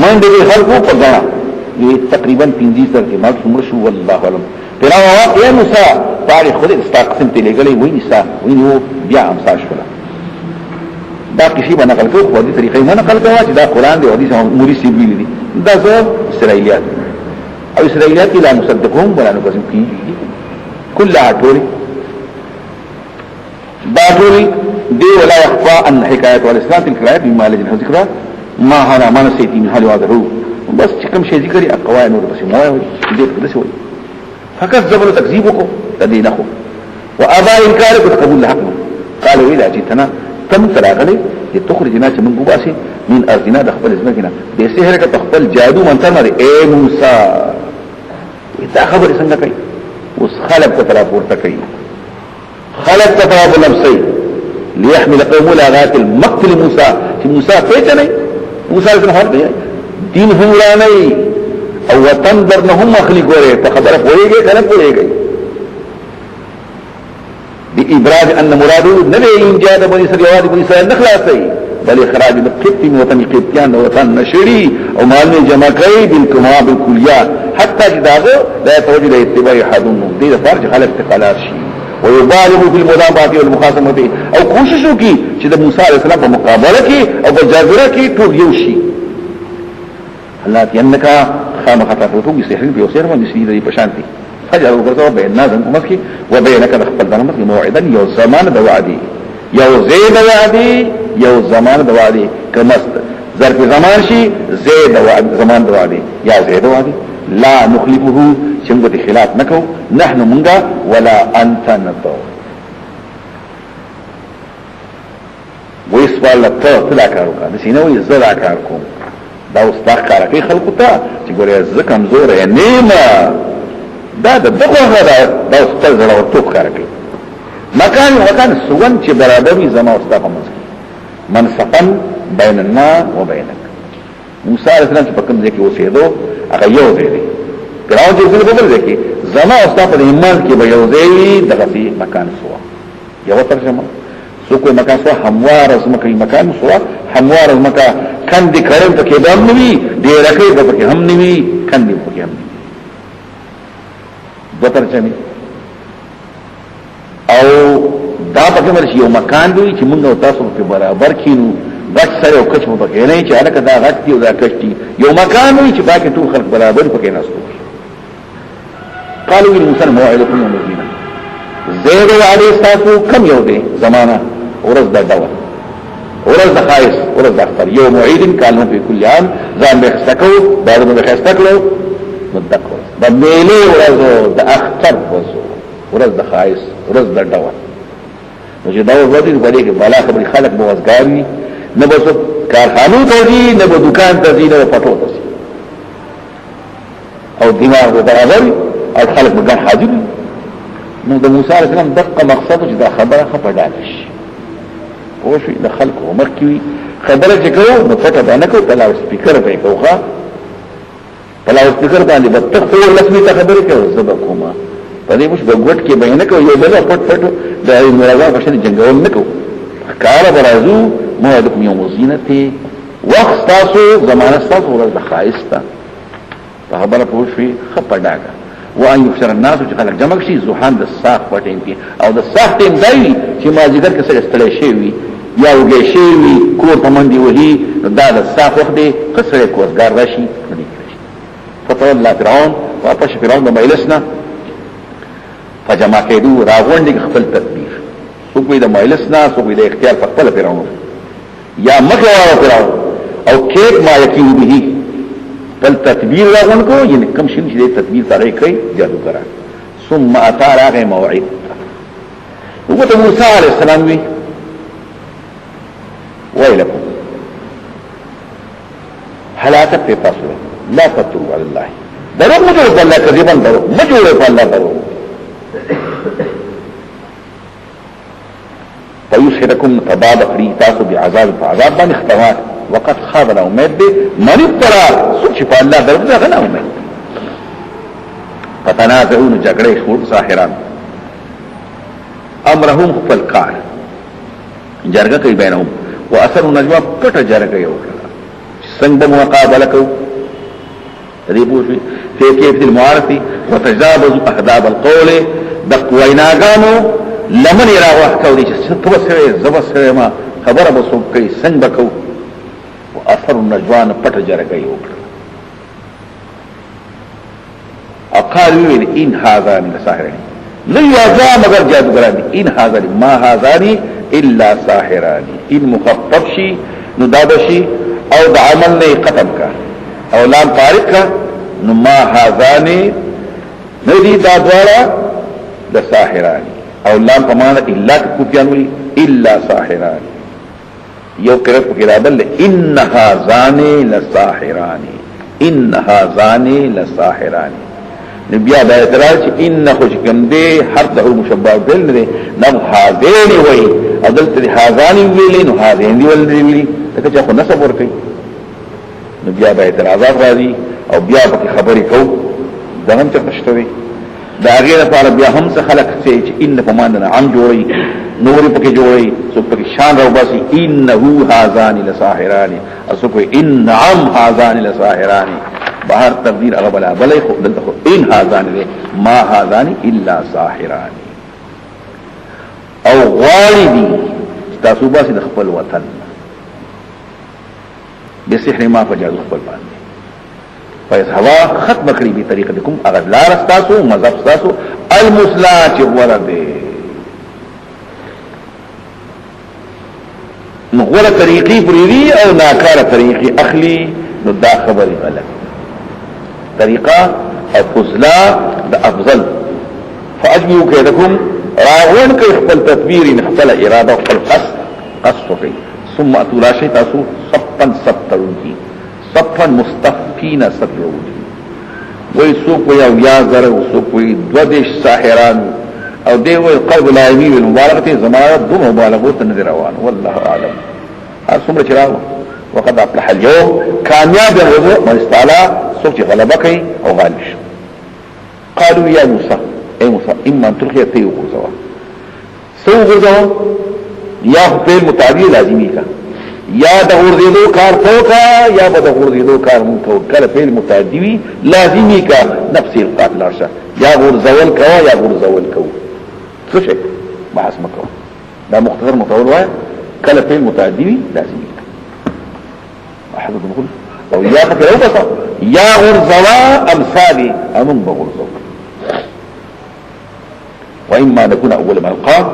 منډ دې خلکو په ځان یې تقریبا 15 تر کې مات عمر شو والله علم فرعون یا موسی تاریخ خود استقسم ته لګلې وې نساء وینو بیا امسا شو دا کسی به نقل کوو خو دې طریقې نه نقل کوي چې دا قران دی او حدیث موري سی ویلي دي دا زه اسرائیلیات او اسرائیلیات لا مصدقهم ولا نكذب فيه كل عطول باطل دي ولا يخفى ان حكايات والاسلام الكرايات مما لجنه ذكرى ما هنا ما نسيتي من حال واضحه بس كم شيء ذكري اقوال نور بس ما هو دې قدس وي فكذبوا تكذيبكم تدينه وابى انكاركم قبول الحق قالوا اذا جئتنا تم تراغله چې تخرجنا چې موږ وباسي من ارضنا د خپل ځمکه د سحر کې خپل جادو منتر نه اے موسی دا خبر څنګه کوي اوس خلق ته طرف ورته کوي خلق ته طرف نفسي ليحمل قوم لاغات المقتل موسی چې موسی پېژنې نه موسی څنګه هر دین هم ورانه او وطن درنهم مخلي ګوره ته خبره پوهیږي کنه پوهیږي بإبراز أن مراده نبي إنجاد بني سريوات بني سريوات نخلاصي بل إخراج القبط من وطن قبطيان وطن نشري او مالني جمع كي بالكما بالكليات حتى جداغه لا يتوجد اتباع حدون دي فرج خلق تقلار شي ويبالغ في المدابات والمخاصمة او کوششو کی چې د موسی عليه السلام په مقابله کې او په جاذبه کې ټول یو شي الله ينك خامخته تو بسحر بيوسر ومسيد دي بشانتي فجعل وقرضه بين نازم ومسكي وبينك دخل دنمت موعدا يو زمان دوادي يو زيد وعدي يو زمان دوادي كمست ظرف زمان شي زيد زمان دوادي يا زيد وعدي لا نخلفه شنگت خلاف نكو نحن منغا ولا انت نتو ويسوال لطو تلا كاروكا نسينوي زلا كاركم دا استاق كاركي خلقو تا چه گوری زکم زور نيما دا دغه غدا دا ستل زړه ورتوب کار کوي مکان سون چې برابرۍ زما واستغه منځ منصفن بیننا و بینک. موسی علیہ السلام چې په کوم ځای کې اوسېدو هغه یو ځای دی. فرعون چې په بل ځای کې زما او تاسو په ایمان کې به یو ځای دغه مکان سوا. یو ترجمه سو کوئی مکان سوا هموار از مکه مکان سوا هموار از مکه کندې کړم ته کې دم نوي ډېر راکې به کې هم نوي کندې په کې هم نوي. دو ترجمه او دا پکې مرشي یو مکان دی چې موږ او تاسو په برابر کینو بس سره او کچ مو پکې نه چې الکه دا غټ دی او دا کچ دی یو مکان وي چې باقي ټول خلک برابر پکې ناستو. قالوا موسی موعدكم يوم الدين زید علی استاسو کم یو دی زمانہ ورځ د ډول ورځ د خایس ورځ د اختر یو موعد کالو په کل عام ځان به خستکو بعد به خستکلو مدکر د میلې ورځ د اختر ورځ د خایس ورځ د ډول نو چې دا ورځ دی په دې کې بالا خبري خلک بوزګاری نه به کارخانو ته دي نه به دکان ته دي نه به پټو ته او دماغ برابر او خلک به حاضر. نو د موسی علیه السلام دغه مقصد چې دا خبره خپډال شي او شي د خلکو عمر کې خبره چې کوو نو پټه باندې کوو په لاو سپیکر به کوخه په لاو سپیکر باندې به تخو لسمي ته خبره کوي زبا کومه په دې مش بغوت کې بیان کوي یو بل پټ پټ د مرزا بشن جنگول نه کوو کار برازو موعدکم یوم الزینه وخت تاسو زمانه تاسو ورځ خایسته خبره پوه شي خپډاګه وان يفسر الناس چې خلک جمع شي زوحان د ساق پټین کې او د ساق ټیم دی چې ما ذکر کې څه استلې شي وي یا وګي شي وي کور پمندي وهي دا د ساق وخت دی قصره کوزګار راشي نه کیږي. فتولى فرعون واپس فرعون د مجلسنا فجمع کېدو راغونډي خپل تدبیر څوک د مجلسنا څوک د اختیار په خپل فرعون یا مخه فرعون او کېک ما یقین به بل تدبیر راغون کو یعنی کم شین چې تدبیر سره کوي جادوګران. ثم اتى راغ موعد وګته موسی علیہ السلام وی ویلکم هلاکت تاسو لا تتروا علی الله درو مجو الله کذبا درو مجو الله درو فیشرکم تباد فری تاسو بعذاب فعذاب باندې اختوات وقد خاب له امید دی من ابترا سوچ په الله درته غنا امید فتنازعون جګړه شور ساحران امرهم خپل کار جرګه کوي بینهم واثر النجوا پټه جرګه یو څنګه مقابله کو دې پوښي په کیف المعارفه وتجاوز اهداب القول دقویناګانو لمن راوه کوي چې تبصره زبصره ما خبره بسو کوي څنګه کو اثر النجوان پټ جرګه یو اقالوا ان هذان لساحران لا يزا مگر جادوګران ان هذان ما هذان الا ساحران ان مخفف شي نو دابشي او د عمل نه ختم کا او لام طارق کا نو ما هذان ندي دا دوارا د ساحران او لام پمانه الا کوپیانوي الا ساحران یو کرت پکرابل ان هذان لساحران ان هذان لساحران نبي دا اعتراض چې ان خو کوم دي حرف د مشبہ بل نه نو هذين وي عدلت هذان ویلې نو هذين دی ولې دا چې خو نسب ور کوي نبي دا اعتراضات راځي او بیا په خبرې کو دا هم څه پښتوي دا غیر لپاره بیا هم څه خلق چې ان په معنی عام جوړي نور پکې جوړي سو پکې شان راو باسي انه هذان لساحران اسو کوئی ان عم هذان لساحران بهر تقدیر هغه بلا بلې خو دلته ان هذان ما هذان الا ساحران او غالبي تاسو باسي د خپل وطن بسحر ما فجادو خپل باندې فیصحوا ختم کړی به طریقتکم اگر لا رستاسو مذهب تاسو المسلا چې ورده مغوله طریقی پریوی او ناکاره طریقی اخلی نو دا خبری غلط طریقه او فضلا دا افضل فاجمیو کیدکم راغون کئی خپل تدبیر خپل اراده خپل قصد کئی ثم اتو راشی تاسو صفا سترون کی صفا مستفین سترون کی وی سوکوی او یازر و سوکوی دودش ساحران او دیوی قلب العیمی والمبالغتی زمانت دو مبالغوت ندر روان والله اعلم هر سمر چراو وقد افلح اليوم کامیاب هو من استعلا سوچ غلبه کوي او غالب شي قالوا يا موسى اي موسى اما ان تلقي تيو غزوا سو غزوا یا فعل متعدی لازمی کا یا د غرزیدو کار توکا یا د غرزیدو کار مونکو کله فعل متعدی وی لازمی کا نفس القاتل ارشا یا غرزول کوا یا غرزول کو څه شي بحث مکو دا مختصر مطول وای کله فعل متعدی وی لازمی کا احد نقول او یا فکر او بس یا غرزوا امثالی امن بغرزو واما نكون اول من قام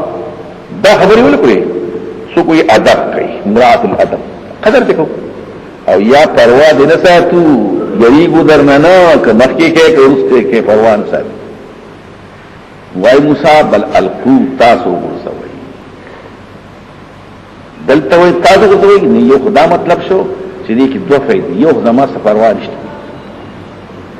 دا خبري ولا کوي سو کوئی ادب کوي مرات الادب قدر دکو او یا پروا دې نه ساتو یریګو درنانا ک مخکې کې ورسته کې پروا نه ساتو وای موسی بل القو تاسو ورسوي دلته وای تاسو ورسوي نه یو خدا مطلب شو چې دې کې دوه فائدې یو زما سفروا نشته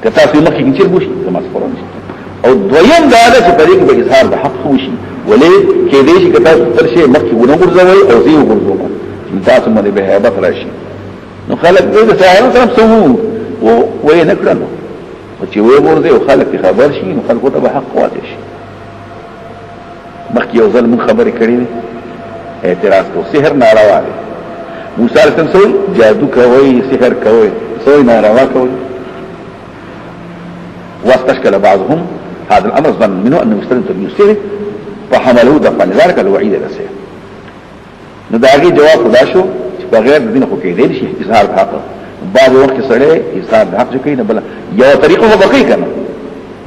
که تاسو مخکې کې چیر بوشي زما سفروا نشته او دویم دا چې په دې کې به اظهار د حق وشي ولې کې دې چې تاسو تر شي مخکې ونغورځوي او زی وګورځوي تاسو باندې به هيبت راشي نو خلک دې ساحل سره سمو او وې نه کړنو چې وې ورته او خلک خبر شي نو خلکو ته به حق واضح شي مخکې یو ځل من خبرې کړې اعتراض کو سحر ناروا دی موسی علیه السلام جادو کوي سحر کوي سوی ناروا کوي واستشكل بعضهم هذا الامر ظن منه انه يستلم تبيه السحر فحملوه دفعا ذلك الوعيد الاسير نو داغي جواب خدا شو چې بغیر د دین خو کې دی شي اظهار حق بعض وخت سره اظهار حق کوي نه بل یو طریقه هو بقي کنه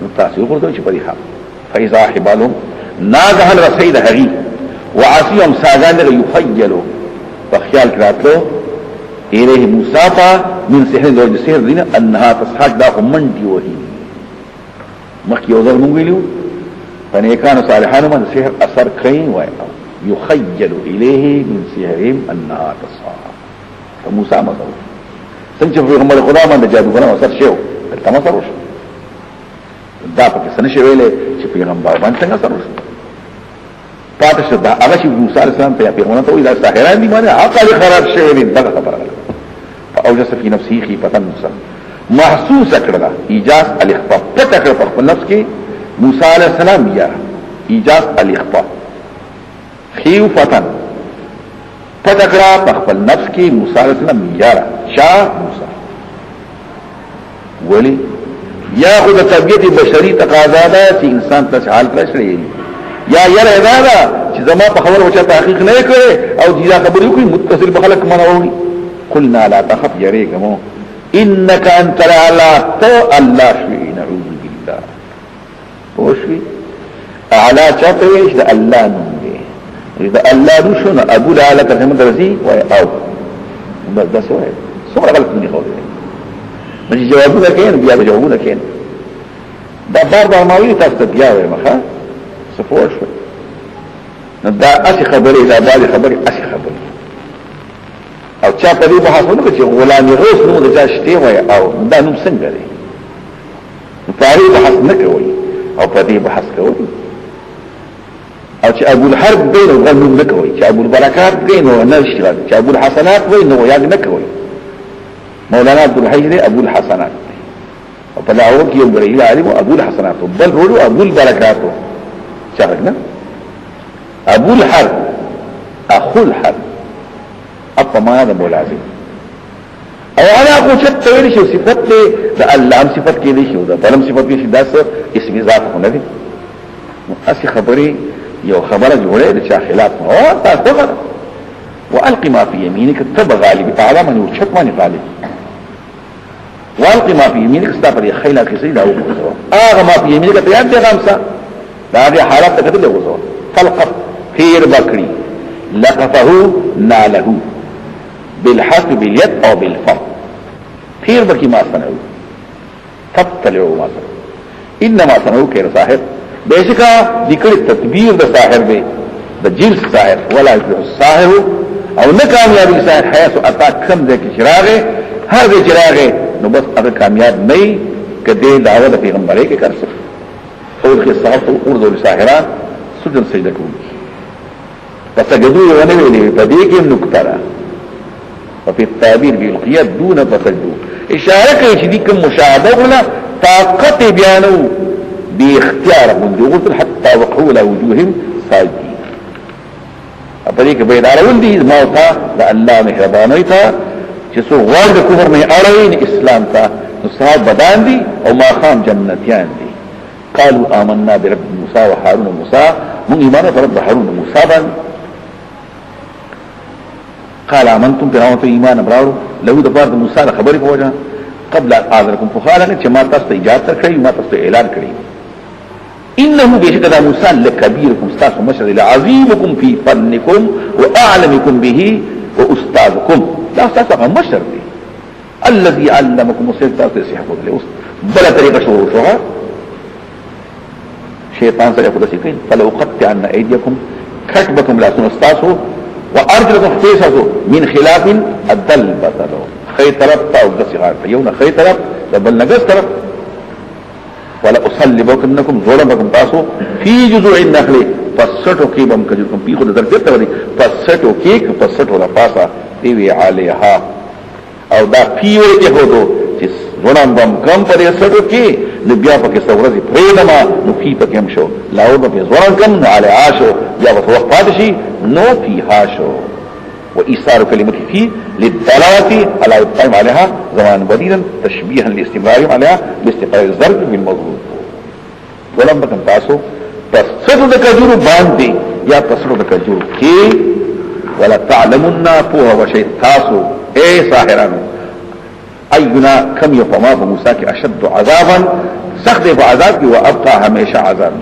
نو تاسو ورته چې په دې حق فاذا حبالهم ناغه الرسيد هغي وعصيهم ساغان يخيلوا فخيال كراتلو اليه موسى من سحر زوج سحر دين انها تصحج دا منډي وهي مخ یو ځل مونږ ویلو فنيكان صالحان من سحر اثر کوي وای يخيل اليه من سحرهم انها تصحج فموسى مثلا څنګه په پیغمبر خدا باندې جادوګر اثر شیو تم اثر وشو دا پکې څنګه ویلې چې پیغمبر باندې څنګه اثر وشو پاتې شو دا هغه چې موسی عليه السلام په پیغمبر ته ویل ساحران دي باندې عقل خراب شوی دی دا خبره فاوجس في نفسه خيفة موسى محسوس کړه ایجاز الاخفاء پته کړ په خپل نفس کې موسی عليه السلام یا ایجاز الاخفاء خيفة پته کړه په خپل نفس کې موسی عليه السلام یا شاه موسی ولی یا خود طبيعت بشري تقاضا ده چې انسان ته حال کړی یا یره دا چې زما په خبر وچا تحقیق نه کړي او دا خبرې کوي متصل بخلق منوري قلنا لا تخف يريكمو انك انت الاعلى تو الله شوي نعوذ بالله وشوي اعلى چاته ده الله نوم دي اذا الله نشون ابو الاعلى كلمه درسي و او بس ده سوره غلط مني خالص مجي جوابونه کین بیا جوابونه کین دا بار ماوی تاسو بیا وای مخه صفور شو دا اسی خبرې دا بعد خبرې اسی خبرې او چا په دې بحث ونه چې غلام غوث نو د چاشتي وای او دا نوم څنګه دی په دې بحث نه کوي او په دې بحث کوي او چې ابو الحرب بین غنوم نه کوي چې ابو البرکات بین او نه اشتغال چې ابو الحسنات وای نو یاد نه کوي مولانا عبد الحي ابو الحسنات او په لاهور کې یو غریب عالم ابو الحسنات بل ورو ابو البرکات شغلنا ابو الحرب اخو الحرب اپا مانا دا مولازم او انا اخو چت تولی شو صفت لے دا اللہم صفت کی دی شو دا بلم صفت کی شو دا سر اسمی ذات ہونا دی اسی خبری یو خبر جوڑے دا چا خلاف ما تا خبر والقی ما فی یمینک تب غالب تعالی منی وچت مانی غالب والقی ما فی یمینک ستا پر خیلا کسی دا وقت آغا ما فی یمینک تیاد دی غامسا دا دی حالات تکتل دی غزو فالقف خیر بکری لقفه ناله بالحسب باليد او بالفم خیر بکی ما صنعو تبتلعو ما صنعو انما صنعو کیر ساحر بیشکا ذکر تدبیر دا ساحر بے دا جنس ساحر ولا يفلح الساحر او نکامیابی ساحر حیث اتا کم دے کی چراغے ہر دے چراغے نو بس اگر کامیاب نہیں کہ دے دعوت پیغمبرے کے کر سکتے فورخ الصحف اردو لساحران سجن سجدہ کولی فسجدو ونویلی فدیکیم نکترا وفي التعبير بالقياد دون فسجدوا اشاره کوي چې دې کوم مشاهده ولا طاقت بیانو باختیار من قلت حتى وقعوا على وجوههم ساجدين اپدې کې بیدارون دي موتا د الله مهرباني ته چې څو غوړ د کفر نه اړین اسلام ته نو صاحب بدان دي او ما خام جنتيان دي قالوا آمنا برب موسى وهارون موسى من ایمان پر رب هارون موسى بان قال آمنتم برامت ایمان براو له د بار د موسی خبرې په وجه قبل اذركم فخالنا چې ما تاسو ته اجازه کړی ما تاسو اعلان کړی انه بشکد موسی لکبیرکم تاسو مشر العظیمکم فی فنکم واعلمکم به واستاذکم دا تاسو مشر دی الذي علمكم السحر تاسو له بل طریقه شروع شیطان سره خود سکین فلو قطعن ایدیکم کتبکم لا سنستاسو وارجلکم خیساسو من خلاف الدل بطلو خی طرف تا او دسی غار یونا خی طرف دبل نگس طرف ولا اصلبکنکم ظلمکم تاسو فی جذوع النخل فسټو کې بم کجکم پی خود درته ته ودی فسټو کې فسټو لا پاسا دیوی علیها او دا پیو کې هودو چې ظلم بم کم پرې سټو کې نو بیا پکې څورځي پریدما نو پی پکې هم شو لاو په ظلم کم نو علی عاشو بیا په وخت پاتې شي نو فی هاشو وإيصال كلمة فيه للدلالة على القائم عليها زمان بديلا تشبيها لاستمرارهم عليها باستقرار الضرب بالمضروب ولم بكن تاسو تسدو دكجور باندي يا تسدو دكجور كي ولا تعلمنا فوها وشيء تاسو اي ساحرانو اينا كم يفما فموسى كي اشد عذابا سخت فعذاب وابقى هميشة عذاب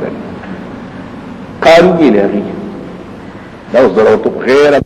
قالوا لي لأغي لو ضرورتك خيرا